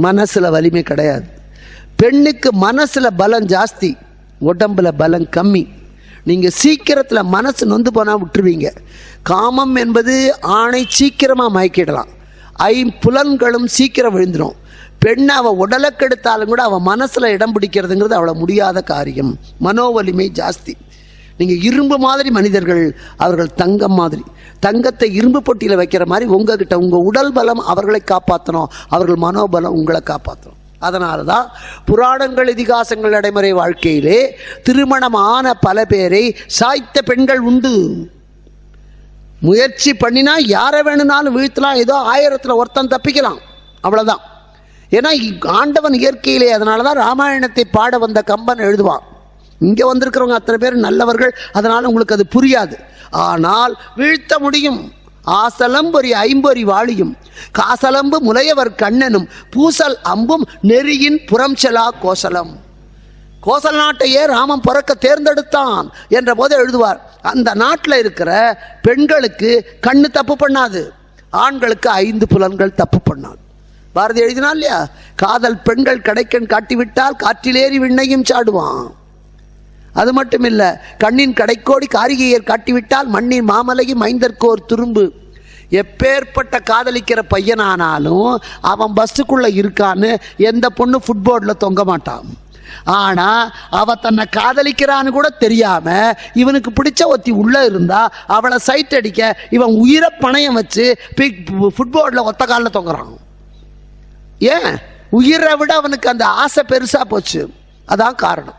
மனசுல வலிமை கிடையாது. பெண்ணுக்கு மனசுல பலம் ஜாஸ்தி, உடம்புல பலம் கம்மி. நீங்க சீக்கிரத்துல மனசு நொந்து போனா விட்டுருவீங்க. காமம் என்பது ஆணை சீக்கிரமா மயக்கிடலாம், ஐம்புலன்களும் சீக்கிரம் விழுந்துடும். பெண்ணை அவ உடலை கெடுத்தாலும் கூட அவன் மனசுல இடம் பிடிக்கிறதுங்கிறது அவ்வளவு முடியாத காரியம். மனோவலிமை ஜாஸ்தி. நீங்க இரும்பு மாதிரி மனிதர்கள், அவர்கள் தங்கம் மாதிரி. தங்கத்தை இரும்பு பொட்டியில வைக்கிற மாதிரி உங்ககிட்ட உங்க உடல் பலம் அவர்களை காப்பாற்றணும், அவர்கள் மனோபலம் உங்களை காப்பாற்றணும். அதனாலதான் புராணங்கள் இதிகாசங்கள் நடைமுறை வாழ்க்கையிலே திருமணமான பல பேரை சாய்த்த பெண்கள் உண்டு. முயற்சி பண்ணினா யாரை வேணும்னாலும் வீழ்த்தலாம், ஏதோ 1000ல் ஒருத்தன் தப்பிக்கலாம், அவ்வளவுதான். ஏன்னா ஆண்டவன் இயற்கையிலே. அதனாலதான் ராமாயணத்தை பாட வந்த கம்பன் எழுதுவான். இங்க வந்திருக்கிறவங்க அத்தனை பேர் நல்லவர்கள், அதனால உங்களுக்கு அது புரியாது. ஆனால் வீழ்த்த முடியும். ஆசலம்பொறி ஐம்பொறி வாளியும் காசலம்பு முலையவர் கண்ணனும் பூசல் அம்பும் நெறியின் புறம் செலா கோசலம். கோசல் நாட்டையே ராமன் பிறக்க தேர்ந்தெடுத்தான் என்ற போது எழுதுவார். அந்த நாட்டில் இருக்கிற பெண்களுக்கு கண்ணு தப்பு பண்ணாது, ஆண்களுக்கு 5 புலன்கள் தப்பு பண்ணாது. பாரதி எழுதினா இல்லையா, காதல் பெண்கள் கடைக்கண் காட்டிவிட்டால் காற்றிலேறி விண்ணையும் சாடுவான். அது மட்டும் இல்ல, கண்ணின் கடைக்கோடி காரிகையர் காட்டிவிட்டால் மண்ணின் மாமலையும் மைந்தற்கோர் துரும்பு. எப்பேற்பட்ட காதலிக்கிற பையனானாலும் அவன் பஸ்ஸுக்குள்ள இருக்கான்னு எந்த பொண்ணு ஃபுட்போர்டில் தொங்க மாட்டான். ஆனா அவ தன்னை காதலிக்கிறான்னு கூட தெரியாம இவனுக்கு பிடிச்ச ஒத்தி உள்ள இருந்தா அவளை சைட் அடிக்க இவன் உயிரை பணையம் வச்சு ஃபுட்போர்டில் ஒத்த காலில் தொங்குறான். ஏன்? உயிரை விட அவனுக்கு அந்த ஆசை பெருசா போச்சு. அதான் காரணம்.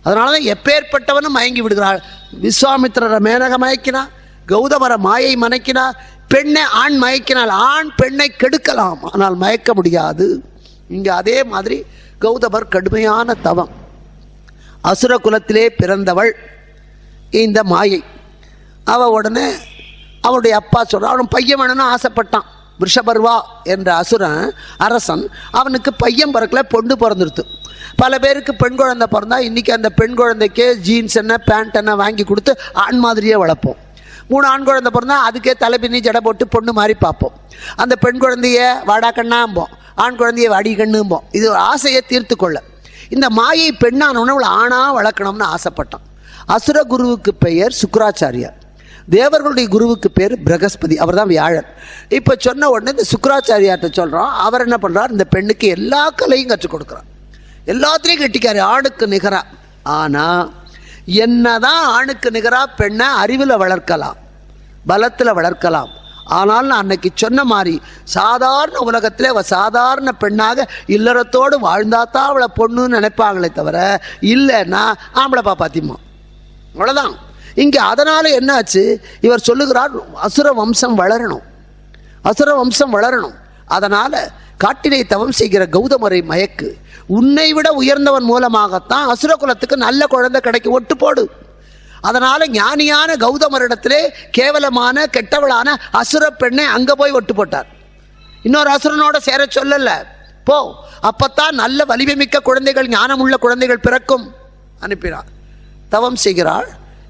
அதனாலதான் எப்பேற்பட்டவனும் மயங்கி விடுகிறாள். விஸ்வாமித்திரரை மேனக மயக்கினா, கௌதமர மாயை மயக்கினா, பெண்ணை ஆண் மயக்கினால் ஆண் பெண்ணை கெடுக்கலாம், ஆனால் மயக்க முடியாது. இங்க அதே மாதிரி கௌதமர் கடுமையான தவம். அசுர குலத்திலே பிறந்தவள் இந்த மாயை. அவ உடனே அவனுடைய அப்பா சொல்றான், அவன் பையன் வேணும்னு ஆசைப்பட்டான். விஷபர்வா என்ற அசுரன் அரசன், அவனுக்கு பையன் பிறக்கல, பொண்ணு பிறந்துருத்து. பல பேருக்கு பெண் குழந்தை பிறந்தா இன்னைக்கு அந்த பெண் குழந்தைக்கே ஜீன்ஸ் என்ன பேண்ட் என்ன வாங்கி கொடுத்து ஆண் மாதிரியே வளர்ப்போம். 3 ஆண் குழந்தை பிறந்தா அதுக்கே தலைப்பின்னி ஜடை போட்டு பொண்ணு மாதிரி பார்ப்போம். அந்த பெண் குழந்தைய வாடா கண்ணாம்போம், ஆண் குழந்தைய வாடி கண்ணும்போம். இது ஒரு ஆசையை தீர்த்து கொள்ள. இந்த மாயை பெண்ணானவன அவளை ஆணா வளர்க்கணும்னு ஆசைப்பட்டான். அசுர குருவுக்கு பெயர் சுக்கிராச்சாரியார், தேவர்களுடைய குருவுக்கு பேர் பிரகஸ்பதி, அவர் தான் வியாழன். இப்போ சொன்ன உடனே இந்த சுக்கிராச்சாரியார்கிட்ட சொல்கிறோம். அவர் என்ன பண்ணுறார், இந்த பெண்ணுக்கு எல்லா கலையும் கற்றுக் கொடுக்குறார், எல்லாத்திலையும் கட்டிக்காரு, ஆணுக்கு நிகரா. ஆனால் என்னதான் ஆணுக்கு நிகரா பெண்ணை அறிவில் வளர்க்கலாம், பலத்தில் வளர்க்கலாம். ஆனால் நான் அன்னைக்கு சொன்ன மாதிரி சாதாரண உலகத்தில் அவள் சாதாரண பெண்ணாக இல்லறத்தோடு வாழ்ந்தாத்தான் அவளை பொண்ணுன்னு நினைப்பாங்களே தவிர இல்லைன்னா ஆம்பளை பாப்பாத்திமா அவ்வளோதான். இங்கே அதனால் என்னாச்சு, இவர் சொல்லுகிறார் அசுர வம்சம் வளரணும், அசுர வம்சம் வளரணும். அதனால் காட்டினை தவம் செய்கிற கௌதமரை மயக்கு, உன்னை விட உயர்ந்தவன் மூலமாகத்தான் அசுர குலத்துக்கு நல்ல குழந்தை கிடைக்கும், ஒட்டு போடு. அதனால ஞானியான கௌதமரிடத்திலே கேவலமான கெட்டவளான அசுர பெண்ணை அங்கே போய் ஒட்டு போட்டார். இன்னொரு அசுரனோட சேர சொல்லல, போ, அப்பத்தான் நல்ல வலிமை மிக்க குழந்தைகள், ஞானமுள்ள குழந்தைகள் பிறக்கும் அனுப்பினார். தவம் செய்கிறாள்,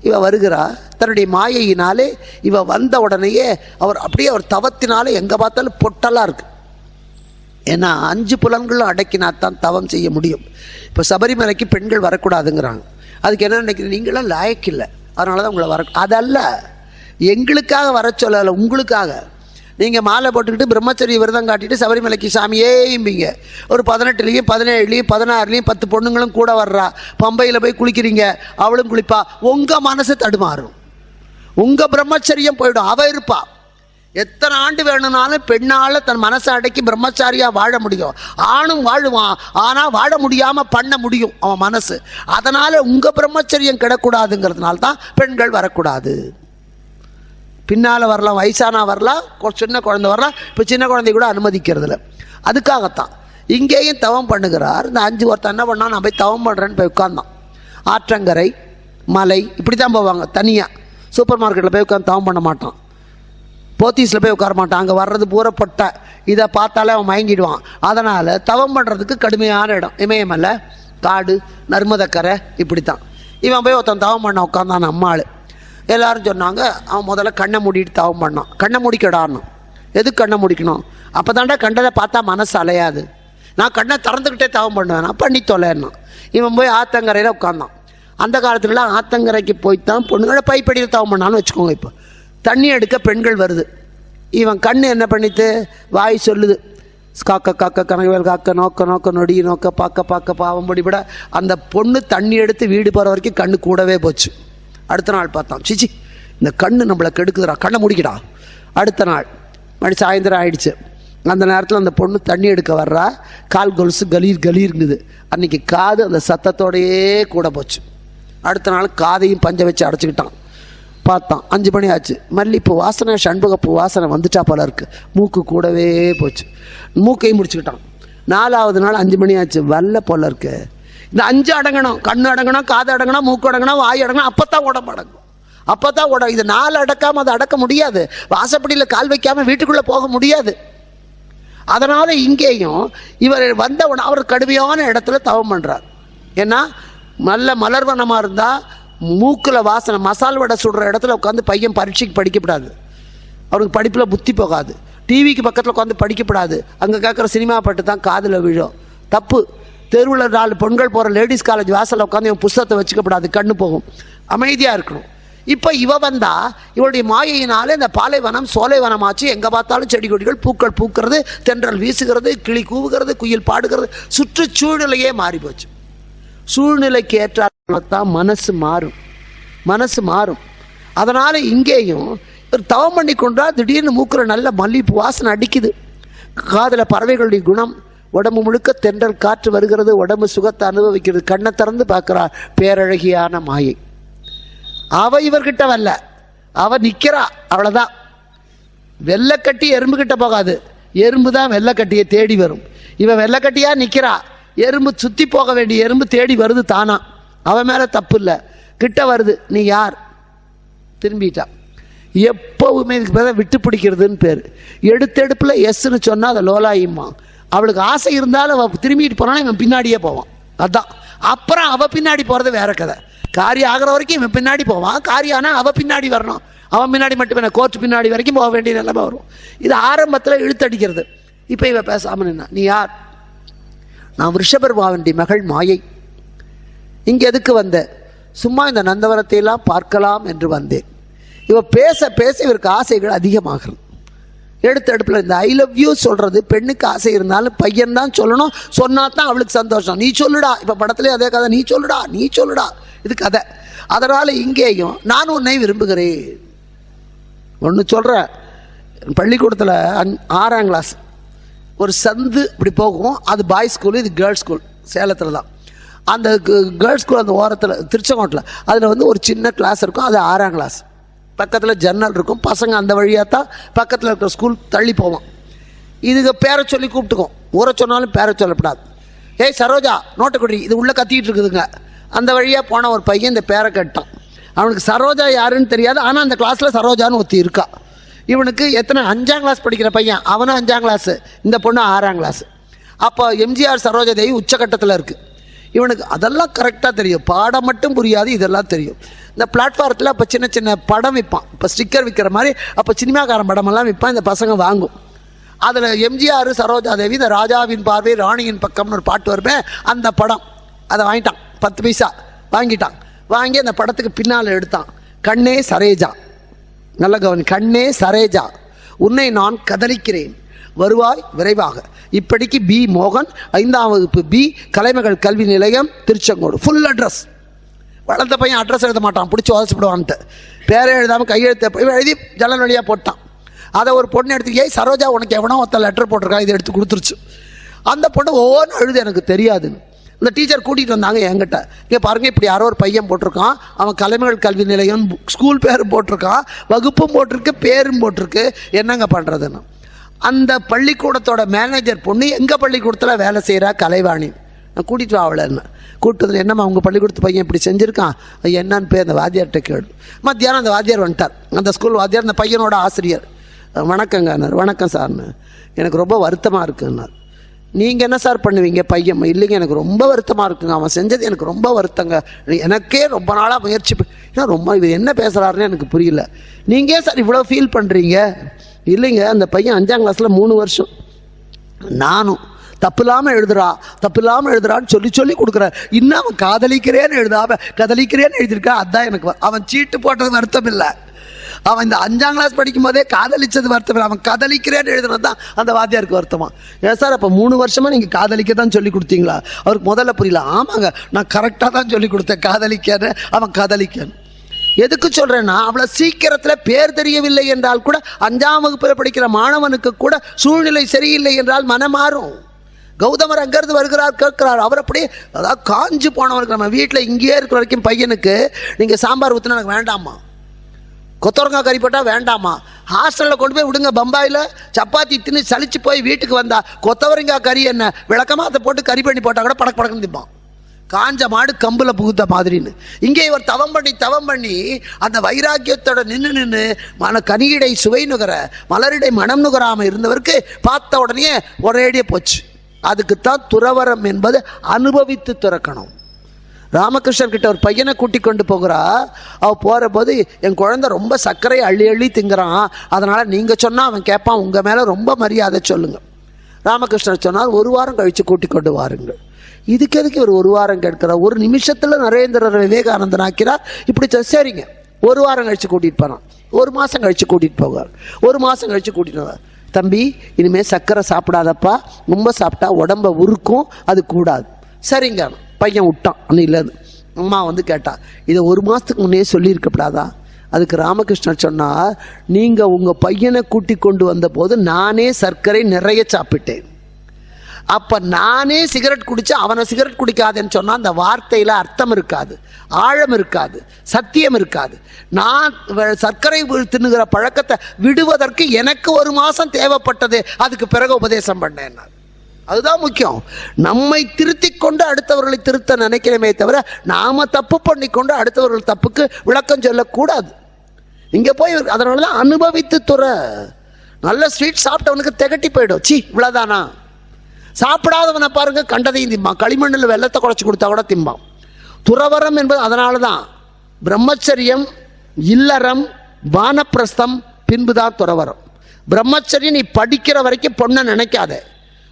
இவ வருகிறார். தன்னுடைய மாயையினாலே இவ வந்த உடனேயே அவர் அப்படியே அவர் தவத்தினாலே எங்கே பார்த்தாலும் பொட்டலாக இருக்கு. ஏன்னா 5 புலன்களும் அடக்கினாத்தான் தவம் செய்ய முடியும். இப்போ சபரிமலைக்கு பெண்கள் வரக்கூடாதுங்கிறாங்க. அதுக்கு என்ன நினைக்கிறீங்க, நீங்களாம் லாயக்கில்லை, அதனால தான் உங்களை வர, அதல்ல, எங்களுக்காக வர சொல்லலை, உங்களுக்காக. நீங்கள் மாலை போட்டுக்கிட்டு பிரம்மச்சரிய விரதம் காட்டிட்டு சபரிமலைக்கு சாமியேம்பிங்க. ஒரு 18லையும் 17லையும் 16லையும் 10 பொண்ணுங்களும் கூட வர்றா. பம்பையில் போய் குளிக்கிறீங்க, அவளும் குளிப்பா. உங்கள் மனசு தடுமாறும், உங்கள் பிரம்மச்சரியம் போயிடும். அவள் இருப்பா. எத்தனை ஆண்டு வேணும்னாலும் பெண்ணால் தன் மனசை அடக்கி பிரம்மச்சாரியாக வாழ முடியும். ஆணும் வாழுவான், ஆனால் வாழ முடியாமல் பண்ண முடியும் அவன் மனசு. அதனால் உங்கள் பிரம்மச்சரியம் கிடக்கூடாதுங்கிறதுனால தான் பெண்கள் வரக்கூடாது. பின்னால் வரலாம், வயசானா வரலாம், சின்ன குழந்தை வரலாம். இப்போ சின்ன குழந்தை கூட அனுமதிக்கிறதில்ல. அதுக்காகத்தான் இங்கேயும் தவம் பண்ணுகிறார். இந்த 5 ஒருத்தன் என்ன பண்ணால் நான் போய் தவம் பண்ணுறேன்னு போய் உட்கார்ந்தான். ஆற்றங்கரை மலை இப்படி தான் போவாங்க தனியாக. சூப்பர் மார்க்கெட்டில் போய் உட்காந்து தவம் பண்ண மாட்டான், போத்தீஸில் போய் உட்கார மாட்டான். அங்கே வர்றது பூரப்பட்ட இதை பார்த்தாலே அவன் மயங்கிடுவான். அதனால் தவம் பண்ணுறதுக்கு கடுமையான இடம் இமயமலை, காடு, நர்மதக்கரை இப்படி தான். இவன் போய் ஒருத்தன் தவம் பண்ண உட்காந்தான். அம்மாள் எல்லோரும் சொன்னாங்க, அவன் முதல்ல கண்ணை மூடிட்டு தவம் பண்ணான். கண்ணை முடிக்கடான்னு. எதுக்கு கண்ணை முடிக்கணும், அப்போ தாண்டா கண்டதை பார்த்தா மனசு அலையாது. நான் கண்ணை திறந்துக்கிட்டே தவம் பண்ணுவேன், பண்ணி தொலைன்னா. இவன் போய் ஆத்தங்கரையில் உட்காந்தான். அந்த காலத்துலலாம் ஆத்தங்கரைக்கு போய்த்தான் பொண்ணுங்களை பைப்படியில் தவம் பண்ணான்னு வச்சுக்கோங்க. இப்போ தண்ணி எடுக்க பெண்கள் வருது. இவன் கண்ணு என்ன பண்ணிட்டு வாய் சொல்லுது, காக்க காக்க கனகவேல் காக்க, நோக்க நோக்க நொடி நோக்க, பார்க்க பார்க்க பாவம் படிபட. அந்த பொண்ணு தண்ணி எடுத்து வீடு போகிற வரைக்கும் கண்ணு கூடவே போச்சு. அடுத்த நாள் பார்த்தான், சிச்சி இந்த கண்ணு நம்மளை கெடுக்குதுடா, கண்ணை முடிக்கடா. அடுத்த நாள் மணி சாயந்தரம் ஆயிடுச்சு. அந்த நேரத்தில் அந்த பொண்ணு தண்ணி எடுக்க வர்றா. கால் கொலுசு கலீர் கலீர்ங்குது. அன்றைக்கி காது அந்த சத்தத்தோடையே கூட போச்சு. அடுத்த நாள் காதையும் பஞ்சை வச்சு அடைச்சிக்கிட்டான். பார்த்தான், 5 மணி ஆச்சு. மல்லிப்பூ வாசனை, சண்பகப்பூ வாசனை வந்துட்டா போல இருக்கு. மூக்கு கூடவே போச்சு. மூக்கையும் முடிச்சுக்கிட்டான். 4வது நாள் 5 மணி ஆச்சு. வல்ல போல இருக்கு. இந்த 5 அடங்கணும், கண்ணு அடங்கணும், காது அடங்கணும், மூக்கு அடங்கணும், வாய் அடங்கணும், அப்பத்தான் உடம்பு அடங்கும். அப்பத்தான் உடம்பு. இது 4 அடக்காம அதை அடக்க முடியாது. வாசப்படியில் கால் வைக்காம வீட்டுக்குள்ளே போக முடியாது. அதனால இங்கேயும் இவர் வந்தவன் அவர் கடுமையான இடத்துல தவம் பண்ணுறார். ஏன்னா நல்ல மலர்வனமாக இருந்தால் மூக்கில் வாசனை, மசால் வடை சுடுற இடத்துல உட்காந்து பையன் பரீட்சைக்கு படிக்கப்படாது, அவனுக்கு படிப்பில் புத்தி போகாது. டிவிக்கு பக்கத்தில் உட்காந்து படிக்கப்படாது, அங்கே கேட்குற சினிமா பாட்டு தான் காதில் விழும். தப்பு. தெருவில் 4 பெண்கள் போகிற லேடிஸ் காலேஜ் வாசலில் உட்காந்து இவன் புஸ்தகத்தை வச்சுக்கப்படாது, கண்ணு போகும். அமைதியாக இருக்கணும். இப்போ இவ வந்தா இவளுடைய மாயையினாலே இந்த பாலைவனம் சோலைவனமாச்சு. எங்கே பார்த்தாலும் செடி கொடிகள், பூக்கள் பூக்கிறது, தென்றல் வீசுகிறது, கிளி கூவுகிறது, குயில் பாடுகிறது. சுற்றுச்சூழ்நிலையே மாறி போச்சு. சூழ்நிலைக்கு ஏற்றால்தான் மனசு மாறும், மனசு மாறும். அதனால் இங்கேயும் ஒரு தவம் பண்ணி கொண்டா திடீர்னு மூக்கில் நல்ல மல்லிப்பூ வாசனை அடிக்குது. காதில் பறவைகளுடைய குணம், உடம்பு முழுக்க தென்றல் காற்று வருகிறது, உடம்பு சுகத்தை அனுபவிக்கிறது. கண்ணை திறந்து பார்க்குறா பேரழகியான மாயை. அவ இவர்கிட்ட வரல, அவ நிற்கிறா, அவ்வளோதான். வெள்ளைக்கட்டி எறும்புக்கிட்ட போகாது, எறும்பு தான் வெள்ளைக்கட்டியை தேடி வரும். இவன் வெள்ளைக்கட்டியாக நிற்கிறா, எறும்பு சுற்றி போக வேண்டிய எறும்பு தேடி வருது தானா. அவன் மேலே தப்பு இல்லை, கிட்ட வருது. நீ யார்? திரும்பிட்டா. எப்போவுமே இதுக்கு பேர் விட்டு பிடிக்கிறதுன்னு பேர். எடுத்தெடுப்பில் எஸ்ன்னு சொன்னால் அதை லோலாயிம்மா. அவளுக்கு ஆசை இருந்தாலும் அவள் திரும்பிட்டு போனாலும் இவன் பின்னாடியே போவான். அதுதான். அப்புறம் அவள் பின்னாடி போகிறது வேற கதை. காரியம் ஆகிற வரைக்கும் இவன் பின்னாடி போவான், காரியம் ஆனால் அவள் பின்னாடி வரணும். அவன் பின்னாடி மட்டும் என்ன, கோர்ட்டு பின்னாடி வரைக்கும் போக வேண்டிய நிலைமை வரும். இது ஆரம்பத்தில் இழுத்தடிக்கிறது. இப்போ இவன் பேசாமல் நின்னா, நீ யார்? நான் ரிஷபர்மாவினுடைய மகள் மாயை. இங்கே எதுக்கு வந்தேன்? சும்மா இந்த நந்தவனத்தை எல்லாம் பார்க்கலாம் என்று வந்தேன். இவ பேச பேச இவருக்கு ஆசைகள் அதிகமாகிறது. எடுத்த எடுப்பில் இந்த ஐ லவ் யூ சொல்கிறது, பெண்ணுக்கு ஆசை இருந்தாலும் பையன் தான் சொல்லணும், சொன்னா தான் அவளுக்கு சந்தோஷம். நீ சொல்லுடா, இப்போ படத்துலேயே அதே கதை, நீ சொல்லுடா இது கதை. அதனால் இங்கேயும் நான் உன்னை விரும்புகிறேன். ஒன்று சொல்கிறேன், பள்ளிக்கூடத்தில் 6ஆம் கிளாஸ் ஒரு சந்து இப்படி போகும், அது பாய்ஸ் ஸ்கூலு, இது கேர்ள்ஸ் ஸ்கூல், சேலத்தில் தான். அந்த கேர்ள்ஸ் ஸ்கூல் அந்த ஓரத்தில் திருச்செங்கோட்டில் அதில் வந்து ஒரு சின்ன கிளாஸ் இருக்கும், அது 6ஆம் கிளாஸ். பக்கத்தில் ஜன்னல் இருக்கும், பசங்க அந்த வழியாக தான் பக்கத்தில் இருக்கிற ஸ்கூல் தள்ளி போவோம். இதுக்கு பேரை சொல்லி கூப்பிட்டுக்கும், ஊரை சொன்னாலும் பேரை சொல்லப்படாது. ஏய் சரோஜா நோட்டுக்குடி, இது உள்ளே கத்திக்கிட்டு இருக்குதுங்க. அந்த வழியாக போன ஒரு பையன் இந்த பேரை கேட்டான். அவனுக்கு சரோஜா யாருன்னு தெரியாது, ஆனால் அந்த கிளாஸில் சரோஜான்னு ஒருத்தி இருக்கா. இவனுக்கு எத்தனை 5ஆம் கிளாஸ் படிக்கிற பையன், அவனும் 5ஆம் கிளாஸு, இந்த பொண்ணு 6ஆம் கிளாஸு. அப்போ எம்ஜிஆர் சரோஜா தேவி உச்சக்கட்டத்தில் இருக்குது. இவனுக்கு அதெல்லாம் கரெக்டாக தெரியும், பாடம் மட்டும் புரியாது, இதெல்லாம் தெரியும். இந்த பிளாட்ஃபாரத்தில் அப்போ சின்ன சின்ன படம் விற்பான், இப்போ ஸ்டிக்கர் விற்கிற மாதிரி. அப்போ சினிமாக்காரன் படமெல்லாம் விற்பான், இந்த பசங்க வாங்கும். அதில் எம்ஜிஆர் சரோஜா தேவி, இந்த ராஜாவின் பார்வை ராணியின் பக்கம்னு ஒரு பாட்டு வருவேன், அந்த படம். அதை வாங்கிட்டான், 10 பைசா வாங்கிட்டான். வாங்கி அந்த படத்துக்கு பின்னால் எடுத்தான், கண்ணே சரேஜா, நல்ல கவனி, கண்ணே சரேஜா உன்னை நான் கதலிக்கிறேன், வருவாய் விரைவாக. இப்படிக்கு பி மோகன், 5ஆம் வகுப்பு பி, கலைமகள் கல்வி நிலையம், திருச்செங்கோடு. Full address. வளர்ந்த பையன் அட்ரஸ் எழுத மாட்டான், பிடிச்சி உதச்சிப்படுவான்ட்டு. பேரை எழுதாமல் கையெழுத்து எழுதி ஜன்னல் வழியாக போட்டான். அதை ஒரு பொண்ணு எடுத்து, ஏய் சரோஜா உனக்கு எவனோ ஒருத்தர் லெட்டர் போட்டிருக்கா, இதை எடுத்து கொடுத்துருச்சு. அந்த பொண்ணு ஒவ்வொன்றும் எழுது எனக்கு தெரியாதுன்னு. இந்த டீச்சர் கூட்டிகிட்டு வந்தாங்க என்கிட்ட. இங்கே பாருங்கள், இப்படி யாரோ ஒரு பையன் போட்டிருக்கான், அவன் கலைமகள் கல்வி நிலையம் ஸ்கூல் பேரும் போட்டிருக்கான், வகுப்பும் போட்டிருக்கு, பேரும் போட்டிருக்கு, என்னங்க பண்ணுறதுன்னு. அந்த பள்ளிக்கூடத்தோட மேனேஜர் பொண்ணு எங்கள் பள்ளிக்கூடத்தில் வேலை செய்கிறா, கலைவாணி. நான் கூட்டிகிட்டு வா அவளைன்னு. கூப்பிட்டு என்னம்மா உங்கள் பள்ளிக்கூடத்து பையன் இப்படி செஞ்சுருக்கான், என்னன்னு போய் அந்த வாத்தியார்கிட்ட கேடு. மத்தியானம் அந்த வாத்தியார் வந்துட்டார், அந்த ஸ்கூல் வாத்தியார், அந்த பையனோட ஆசிரியர். வணக்கங்கன்னார். வணக்கம் சார்னு. எனக்கு ரொம்ப வருத்தமாக இருக்குன்னார். நீங்கள் என்ன சார் பண்ணுவீங்க பையன்? இல்லைங்க எனக்கு ரொம்ப வருத்தமாக இருக்குங்க, அவன் செஞ்சது எனக்கு ரொம்ப வருத்தங்க, எனக்கே ரொம்ப நாளாக முயற்சி ரொம்ப இது என்ன பேசுகிறாருன்னு எனக்கு புரியல. நீங்கள் சார் இவ்வளோ ஃபீல் பண்ணுறீங்க? இல்லைங்க அந்த பையன் 5ஆம் கிளாஸில் 3 வருஷம் நானும் தப்பு இல்லாமல் எழுதுறான்னு சொல்லி கொடுக்குறேன். இன்னும் அவன் காதலிக்கிறேன்னு எழுதியிருக்கா. அதுதான் எனக்கு அவன் சீட்டு போட்டது வருத்தம் இல்லை, அவன் இந்த 5ஆம் கிளாஸ் படிக்கும் போதே காதலிச்சது வருத்தம் இல்லை, அவன் காதலிக்கிறேன்னு எழுதுனது தான் அந்த வாத்தியாருக்கு வருத்தமா. ஏன் சார் அப்போ 3 வருஷமாக நீங்கள் காதலிக்க தான் சொல்லி கொடுத்தீங்களா? அவருக்கு முதல்ல புரியல. ஆமாங்க நான் கரெக்டாக தான் சொல்லி கொடுத்தேன், காதலிக்கன்னு. அவன் காதலிக்கன்னு எதுக்கு சொல்கிறேன்னா, அவ்வளோ சீக்கிரத்தில் பேர் தெரியவில்லை என்றால் கூட 5ஆம் வகுப்பில் படிக்கிற மாணவனுக்கு கூட சூழ்நிலை சரியில்லை என்றால் மனம் மாறும். கௌதமர் அங்கேருந்து வருகிறார், கேட்கிறார். அவர் அப்படியே அதாவது காஞ்சு போனவருக்கு, நம்ம வீட்டில் இங்கேயே இருக்கிற வரைக்கும் பையனுக்கு நீங்கள் சாம்பார் ஊற்றினா எனக்கு வேண்டாமா, கொத்தவரங்காய் கறி போட்டால் வேண்டாமா, ஹாஸ்டலில் கொண்டு போய் விடுங்க, பம்பாயில் சப்பாத்தி தின்னு சலிச்சு போய் வீட்டுக்கு வந்தா கொத்தவரங்காய் கறி என்ன விளக்கமாத்த போட்டு கறி பண்ணி போட்டால் கூட படக்குன்னு திப்பான், காஞ்ச மாடு கம்புல புகுத்த மாதிரின்னு. இங்கே இவர் தவம் பண்ணி அந்த வைராக்கியத்தோட நின்று மன கனியிடை சுவை நுகர மலரிடை மனம் நுகராமல் இருந்தவருக்கு பார்த்த உடனே ஒரேடியே போச்சு. அதுக்குத்தான் துறவரம் என்பது அனுபவித்து துறக்கணும். ராமகிருஷ்ணன் கிட்ட ஒரு பையனை கூட்டி கொண்டு போகிறா. அவ போகிற போது என் குழந்தை ரொம்ப சர்க்கரை அள்ளி திங்கிறான், அதனால் நீங்கள் சொன்னால் அவன் கேட்பான், உங்கள் மேலே ரொம்ப மரியாதை சொல்லுங்கள். ராமகிருஷ்ணன் சொன்னால் 1 வாரம் கழித்து கூட்டி கொண்டு வாருங்கள். இதுக்கு எதுக்கு ஒரு வாரம் கேட்கிறார்? 1 நிமிஷத்தில் நரேந்திரர் விவேகானந்தன் ஆக்கிறார். இப்படி சரிங்க 1 வாரம் கழித்து கூட்டிகிட்டு போகிறான், 1 மாதம் கழித்து கூட்டிகிட்டு போவார், 1 மாதம் கழித்து கூட்டிகிட்டு போவார். தம்பி இனிமேல் சர்க்கரை சாப்பிடாதப்பா, ரொம்ப சாப்பிட்டா உடம்ப உருக்கும், அது கூடாது. சரிங்க பையன் விட்டான். அன்னையிலேருந்து அம்மா வந்து கேட்டா, இதை 1 மாதத்துக்கு முன்னே சொல்லியிருக்கப்படாதா? அதுக்கு ராமகிருஷ்ணன் சொன்னார், நீங்கள் உங்கள் பையனை கூட்டி கொண்டு வந்த போது நானே சர்க்கரை நிறைய சாப்பிட்டேன், அப்போ நானே சிகரெட் குடிச்சு அவனை சிகரெட் குடிக்காதேன்னு சொன்னால் அந்த வார்த்தையில் அர்த்தம் இருக்காது, ஆழம் இருக்காது, சத்தியம் இருக்காது. நான் சர்க்கரை தின்னுகிற பழக்கத்தை விடுவதற்கு எனக்கு 1 மாதம் தேவைப்பட்டது, அதுக்கு பிறகு உபதேசம் பண்ணேன். அதுதான் முக்கியம். நம்மை திருத்தி கொண்டு அடுத்தவர்களை திருத்த நினைக்கிறமே தவிர நாம தப்பு பண்ணி கொண்டு அடுத்தவர்கள் தப்புக்கு விளக்கம் சொல்லக்கூடாது. இங்கே போய் அதனால தான் அனுபவித்து துற. நல்ல ஸ்வீட் சாப்பிட்டவனுக்கு திகட்டி போயிடும், சி இவ்வளோதானா. சாப்பிடாதவனை பாருங்க, கண்டதையும் திம்பான், களிமண்ணில் வெள்ளத்தை குறைச்சி கொடுத்தா கூட திம்பான். துறவரம் என்பது அதனால தான் பிரம்மச்சரியம், இல்லறம், வானப்பிரஸ்தம், பின்புதான் துறவரம். பிரம்மச்சரியம் நீ படிக்கிற வரைக்கும் பொண்ணை நினைக்காத,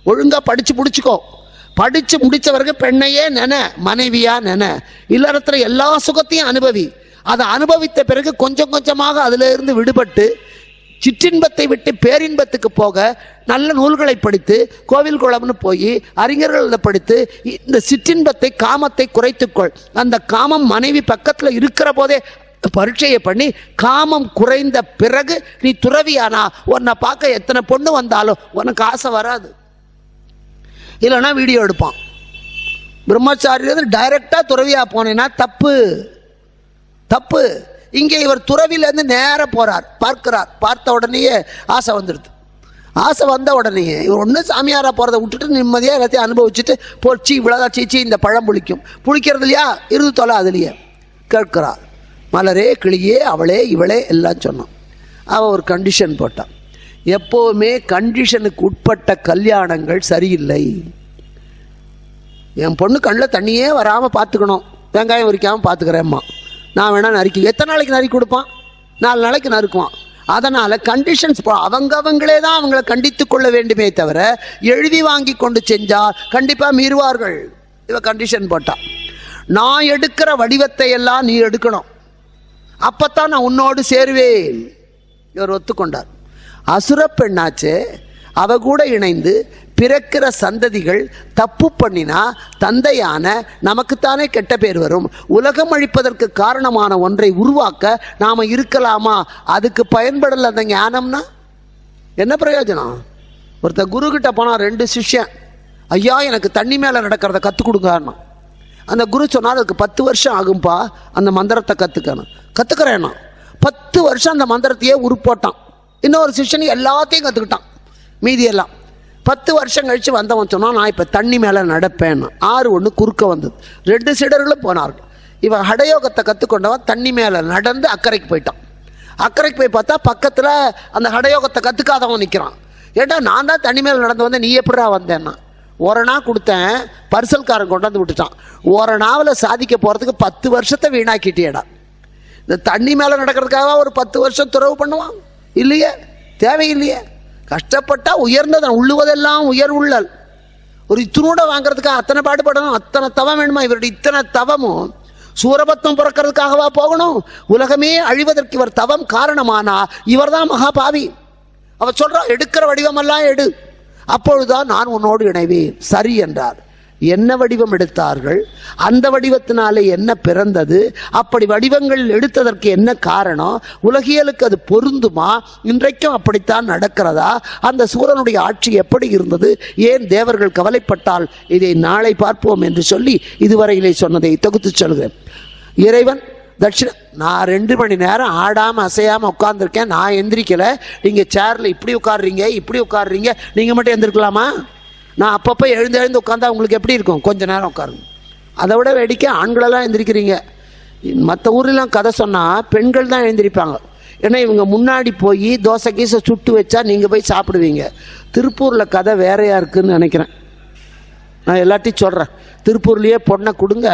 ஒழுங்காக படித்து பிடிச்சிக்கோ. படிச்சு முடிச்சவருக்கு பெண்ணையே நென, மனைவியா நென, இல்லறத்துல எல்லா சுகத்தையும் அனுபவி. அதை அனுபவித்த பிறகு கொஞ்சம் கொஞ்சமாக அதுல இருந்து விடுபட்டு சிற்றின்பத்தை விட்டு பேரின்பத்துக்கு போக நல்ல நூல்களை படித்து கோவில் குளம்னு போய் அறிஞர்களை படித்து இந்த சிற்றின்பத்தை காமத்தை குறைத்துக்கொள். அந்த காமம் மனைவி பக்கத்துல இருக்கிற போதே பரீட்சையை பண்ணி காமம் குறைந்த பிறகு நீ துறவியானா உன்னை பார்க்க எத்தனை பொண்ணு வந்தாலும் உனக்கு ஆசை வராது. இல்லைன்னா வீடியோ எடுப்பான். பிரம்மச்சாரி டைரக்டா துறவியா போனேன்னா தப்பு தப்பு. இங்கே இவர் துறவிலேருந்து நேர போறார், பார்க்கிறார். பார்த்த உடனேயே ஆசை வந்துடுது. ஆசை வந்த உடனேயே இவர் ஒன்று சாமியாரா போறதை விட்டுட்டு நிம்மதியாக எல்லாத்தையும் அனுபவிச்சுட்டு போச்சு. இவ்வளோதான் சீச்சி, இந்த பழம் புளிக்கிறது இல்லையா, இறுதி தொலை அதுலையே கேட்கிறார். மலரே கிளியே அவளே இவளே எல்லாம் சொன்னான். அவன் ஒரு கண்டிஷன் போட்டான். எப்போவுமே கண்டிஷனுக்கு உட்பட்ட கல்யாணங்கள் சரியில்லை. என் பொண்ணு கண்ணில் தண்ணியே வராமல் பார்த்துக்கணும், வெங்காயம் உரிக்காமல் பார்த்துக்கிறேம்மா, நான் வேணா நறுக்கி. எத்தனை நாளைக்கு நறுக்கி கொடுப்பான்? 4 நாளைக்கு நறுக்குவான். அதனால் கண்டிஷன்ஸ் அவங்களே தான் அவங்கள கண்டித்து கொள்ள வேண்டுமே தவிர எழுதி வாங்கி கொண்டு செஞ்சால் கண்டிப்பாக மீறுவார்கள். இவ கண்டிஷன் போட்டான். நான் எடுக்கிற வடிவத்தை எல்லாம் நீ எடுக்கணும், அப்பத்தான் நான் உன்னோடு சேருவேன். இவர் ஒத்துக்கொண்டார். அசுர பெண்ணாச்சு, அவ கூட இணைந்து பிறக்கிற சந்ததிகள் தப்பு பண்ணினா தந்தையான நமக்குத்தானே கெட்ட பேர் வரும். உலகம் அழிப்பதற்கு காரணமான ஒன்றை உருவாக்க நாம இருக்கலாமா? அதுக்கு பயன்படல அந்த ஞானம்னா என்ன பிரயோஜனம்? ஒருத்தர் குரு கிட்ட போனா 2 சிஷ்யன், ஐயா எனக்கு தண்ணி மேல நடக்கிறத கற்றுக் கொடுங்க. அந்த குரு சொன்னார், அதுக்கு 10 வருஷம் ஆகும்பா அந்த மந்திரத்தை கற்றுக்கிறேன்னா 10 வருஷம் அந்த மந்திரத்தையே உருப்போட்டான். இன்னொரு சிஷ்யன் எல்லாத்தையும் கற்றுக்கிட்டான், மீதியெல்லாம். 10 வருஷம் கழிச்சு வந்தவன் சொன்னான், நான் இப்போ தண்ணி மேலே நடப்பேன். 6 ஒன்று குறுக்க வந்தது. 2 சீடர்களும் போனார்கள். இவன் ஹடயோகத்தை கற்றுக்கொண்டவன் தண்ணி மேலே நடந்து அக்கறைக்கு போயிட்டான். அக்கறைக்கு போய் பார்த்தா பக்கத்தில் அந்த ஹடயோகத்தை கற்றுக்காதவன் நிற்கிறான். ஏட்டா நான் தான் தண்ணி மேலே நடந்து வந்தேன், நீ எப்படா வந்தேன்னா? ஒரணா கொடுத்தேன், பரிசல்காரன் கொண்டாந்து விட்டுட்டான். ஒரணாவில் சாதிக்க போகிறதுக்கு 10 வருஷத்தை வீணாக்கிட்டேடா. இந்த தண்ணி மேலே நடக்கிறதுக்காக ஒரு 10 வருஷம் துறவு பண்ணுவான் இல்லையே, தேவையில்லையே. கஷ்டப்பட்டா உயர்ந்தது, உள்ளுவதெல்லாம் உயர் உள்ளல். ஒரு இத்தினோட வாங்கிறதுக்காக அத்தனை பாடுபடணும், அத்தனை தவம் வேணுமா? இவருடைய இத்தனை தவமும் சூரபத்மம் பிறக்கிறதுக்காகவா போகணும்? உலகமே அழிவதற்கு இவர் தவம் காரணமானா இவர் தான் மகாபாவி. அவர் சொல்றான், எடுக்கிற வடிவமெல்லாம் எடு, அப்பொழுதுதான் நான் உன்னோடு இணைவேன். சரி என்றார். என்ன வடிவம் எடுத்தார்கள்? அந்த வடிவத்தினாலே என்ன பிறந்தது? அப்படி வடிவங்கள் எடுத்ததற்கு என்ன காரணம்? உலகியலுக்கு அது பொருந்துமா? இன்றைக்கும் அப்படித்தான் நடக்கிறதா? அந்த சூரனுடைய ஆட்சி எப்படி இருந்தது? ஏன் தேவர்கள் கவலைப்பட்டால் இதை நாளை பார்ப்போம் என்று சொல்லி இதுவரையிலே சொன்னதை தொகுத்து சொல்கிறேன். இறைவன் நான் 2 மணி நேரம் ஆடாமல் அசையாமல் உட்கார்ந்துருக்கேன், நான் எந்திரிக்கலை. நீங்கள் சேரில் இப்படி உட்காடுறீங்க, நீங்கள் மட்டும் எந்திரிக்கலாமா? நான் அப்பப்போ எழுந்து உட்காந்தா உங்களுக்கு எப்படி இருக்கும்? கொஞ்ச நேரம் உட்காருங்க. அதை விட வேடிக்கை, ஆண்களெல்லாம் எழுந்திரிக்கிறீங்க. மற்ற ஊர்லாம் கதை சொன்னால் பெண்கள் தான் எழுந்திரிப்பாங்க. ஏன்னா இவங்க முன்னாடி போய் தோசை கீசை சுட்டு வச்சா நீங்கள் போய் சாப்பிடுவீங்க. திருப்பூரில் கதை வேறையாக இருக்குதுன்னு நினைக்கிறேன். நான் எல்லாத்தையும் சொல்கிறேன். திருப்பூர்லேயே பொண்ணை கொடுங்க,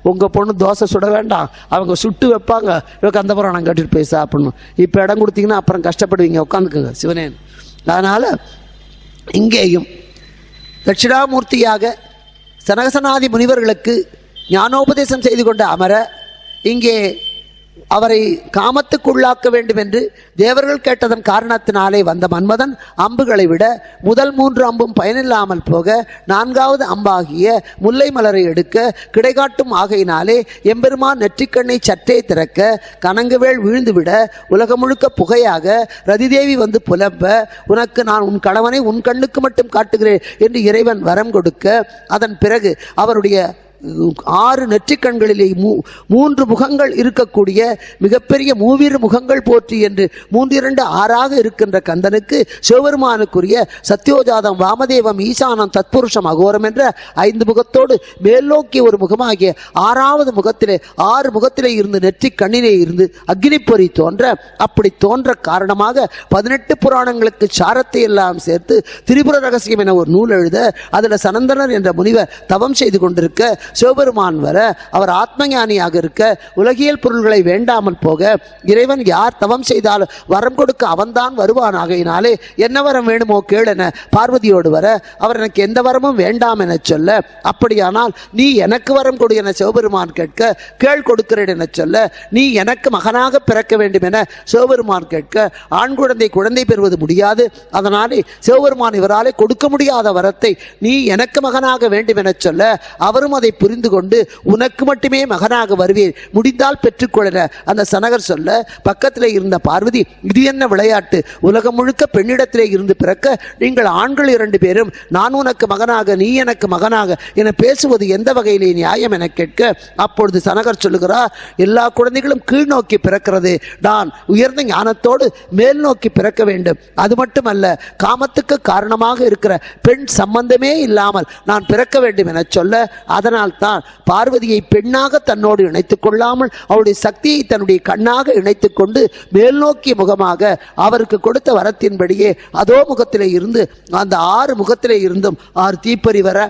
உங்கள் பொண்ணு தோசை சுட வேண்டாம், அவங்க சுட்டு வைப்பாங்க, இவங்க அந்த புறம் நான் கட்டிட்டு போய் சாப்பிடணும். இப்போ இடம் கொடுத்தீங்கன்னா அப்புறம் கஷ்டப்படுவீங்க, உட்காந்துக்குங்க சிவனேன். அதனால் இங்கேயும் தட்சிணாமூர்த்தியாக சனகசனாதி முனிவர்களுக்கு ஞானோபதேசம் செய்து கொண்ட அமர இங்கே அவரை காமத்துக்குள்ளாக்க வேண்டும் என்று தேவர்கள் கேட்டதன் காரணத்தினாலே வந்த மன்மதன் அம்புகளை விட முதல் 3 அம்பும் பயனில்லாமல் போக 4வது அம்பாகிய முல்லை மலரை எடுக்க கிடைகாட்டும் ஆகையினாலே எம்பெருமான் நெற்றிக்கண்ணை சற்றே திறக்க கனங்குவேள் விழுந்துவிட உலகம் முழுக்க புகையாக ரதிதேவி வந்து புலம்ப, உனக்கு நான் உன் கணவனை உன் கண்ணுக்கு மட்டும் காட்டுகிறேன் என்று இறைவன் வரம் கொடுக்க, அதன் பிறகு அவருடைய 6 நெற்றிக்கண்களிலே 3 முகங்கள் இருக்கக்கூடிய மிகப்பெரிய மூவீர் முகங்கள் போற்றி என்று 3 6 இருக்கின்ற கந்தனுக்கு சிவபெருமானுக்குரிய சத்யோஜாதம் வாமதேவம் ஈசானம் தத்புருஷம் அகோரம் என்ற 5 முகத்தோடு மேல்நோக்கிய ஒரு முகமாகிய 6வது முகத்திலே 6 முகத்திலே இருந்து நெற்றி கண்ணிலே இருந்து அக்னிப்பொறி தோன்ற, அப்படி தோன்ற காரணமாக 18 புராணங்களுக்கு சாரத்தை எல்லாம் சேர்த்து திரிபுர ரகசியம் என ஒரு நூல் எழுத அதில் சனந்தனர் என்ற முனிவர் தவம் செய்து கொண்டிருக்க சிவபெருமான் வர அவர் ஆத்மஞானியாக இருக்க உலகியல் பொருள்களை வேண்டாமல் போக இறைவன் யார் தவம் செய்தாலும் வரம் கொடுக்க அவன்தான் வருவான். ஆகையினாலே என்ன வரம் வேணுமோ கேளென பார்வதியோடு வர அவர் எனக்கு எந்த வரமும் வேண்டாம் என சொல்ல, அப்படியானால் நீ எனக்கு வரம் கொடு என சிவபெருமான் கேட்க கேள் கொடுக்கிறேன் என சொல்ல, நீ எனக்கு மகனாக பிறக்க வேண்டும் என சிவபெருமான் கேட்க ஆண் குழந்தை பெறுவது முடியாது, அதனாலே சிவபெருமான் இவராலே கொடுக்க முடியாத வரத்தை நீ எனக்கு மகனாக வேண்டும் என சொல்ல அவரும் அதை புரிந்து கொண்டு உனக்கு மட்டுமே மகனாக வருவேன், முடிந்தால் பெற்றுக்கொள்ள அந்த சனகர் சொல்ல பக்கத்திலே இருந்த பார்வதி இது என்ன விளையாட்டு, உலகம் முழுக்க பெண்ணிடத்திலே இருந்து பிறக்க நீங்கள் ஆண்கள் 2 பேரும் நான் உனக்கு மகனாக நீ எனக்கு மகனாக என பேசுவது எந்த வகையிலே நியாயம் என கேட்க அப்பொழுது சனகர் சொல்லுகிறார், எல்லா குழந்தைகளும் கீழ் நோக்கி பிறக்கிறது, நான் உயர்ந்த ஞானத்தோடு மேல் நோக்கி பிறக்க வேண்டும், அது மட்டுமல்ல காமத்துக்கு காரணமாக இருக்கிற பெண் சம்பந்தமே இல்லாமல் நான் பிறக்க வேண்டும் என சொல்ல அதனால் தான் பார்வதியை பெண்ணாக தன்னோடு இணைத்துக் கொள்ளாமல் அவருடைய சக்தியை தன்னுடைய கண்ணாக இணைத்துக் கொண்டு மேல் நோக்கிய முகமாக அவருக்கு கொடுத்த வரத்தின்படியே அதோ முகத்திலே இருந்து அந்த 6 முகத்திலே இருந்தும் 6 தீப்பொறி வர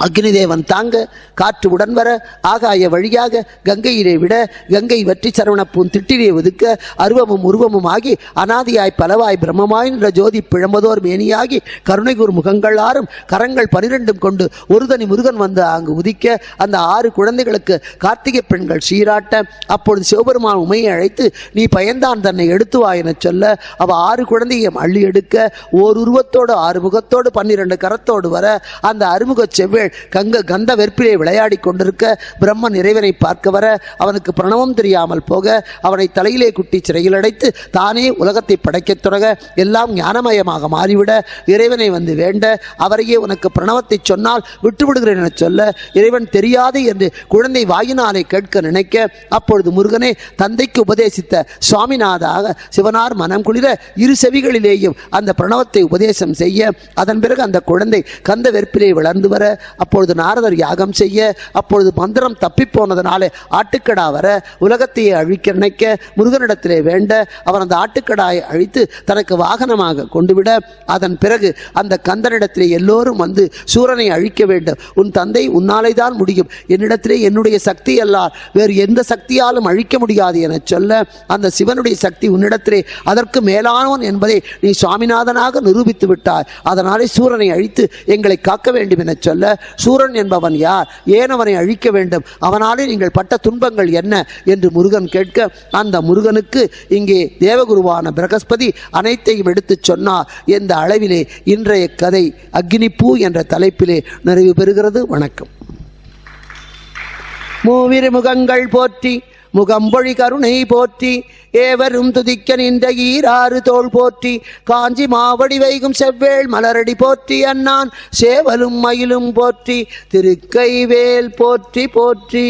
அக்னி தேவன் தாங்க காற்று உடன் வர ஆகாய வழியாக கங்கையிலே விட கங்கை வற்றி சரவணப்பூன் திட்டிலே ஒதுக்க அருவமும் உருவமும் ஆகி அனாதியாய் பலவாய் பிரம்மமாய் என்ற ஜோதி பிழம்பதோர் மேனியாகி கருணைகூர் முகங்கள் 6 கரங்கள் 12 கொண்டு ஒரு தனி முருகன் வந்து அங்கு உதிக்க அந்த 6 குழந்தைகளுக்கு கார்த்திகை பெண்கள் சீராட்ட அப்பொழுது சிவபெருமான் உமையை அழைத்து நீ பயந்தான் தன்னை எடுத்து வா என சொல்ல அவ 6 குழந்தையும் அள்ளி எடுக்க ஓர் உருவத்தோடு 6 முகத்தோடு 12 கரத்தோடு வர அந்த அறுமுக செவ்வேள் கந்த வெற்பிலே விளையாடி கொண்டிருக்க பிரம்மன் இறைவனை பார்க்க வர அவனுக்கு பிரணவம் தெரியாமல் போக அவனை தலையிலே குட்டி சிறையில் அடைத்து தானே உலகத்தை படைக்கத் தொடங்க எல்லாம் ஞானமயமாக மாறிவிட இறைவனை வந்து வேண்ட அவரையே உனக்கு பிரணவத்தை சொன்னால் விட்டுவிடுகிறேன் என சொல்ல இறைவன் தெரியாது என்று குழந்தை வாயினாலே கேட்க நினைக்க அப்பொழுது முருகனே தந்தைக்கு உபதேசித்த சுவாமிநாதாக சிவனார் மனம் குளிர 2 செவிகளிலேயும் அந்த பிரணவத்தை உபதேசம் செய்ய அதன் பிறகு அந்த குழந்தை கந்த வெற்பிலே வளர்ந்து வர அப்பொழுது நாரதர் யாகம் செய்ய அப்பொழுது மந்திரம் தப்பி போனதனாலே ஆட்டுக்கடா வர உலகத்தையே அழிக்க நினைக்க முருகனிடத்திலே வேண்ட அவன் அந்த ஆட்டுக்கடாயை அழித்து தனக்கு வாகனமாக கொண்டுவிட அதன் பிறகு அந்த கந்தனிடத்திலே எல்லோரும் வந்து சூரனை அழிக்க வேண்டும், உன் தந்தை உன்னாலே தான் முடியும், என்னிடத்திலே என்னுடைய சக்தி அல்லால் வேறு எந்த சக்தியாலும் அழிக்க முடியாது என சொல்ல அந்த சிவனுடைய சக்தி உன்னிடத்திலே அதற்கு மேலானவன் என்பதை நீ சுவாமிநாதனாக நிரூபித்து விட்டாய், அதனாலே சூரனை அழித்து எங்களை காக்க வேண்டும் என சொல்ல சூரன் என்பவன் யார், ஏன் அவனை அழிக்க வேண்டும், அவனாலே நீங்கள் பட்ட துன்பங்கள் என்ன என்று முருகன் கேட்க அந்த முருகனுக்கு இங்கே தேவகுருவான பிரகஸ்பதி அனைத்தையும் எடுத்து சொன்னார். எந்த அளவிலே இன்றைய கதை அக்னிப்பூ என்ற தலைப்பிலே நிறைவு பெறுகிறது. வணக்கம். மூவிரு முகங்கள் போற்றி முகம்பொழி கருணை போற்றி ஏவரும் துதிக்க நின்ற 6 தோள் போற்றி காஞ்சி மாவடி வைகும் செவ்வேள் மலரடி போற்றி அண்ணான் சேவலும் மயிலும் போற்றி திருக்கைவேல் போற்றி போற்றி.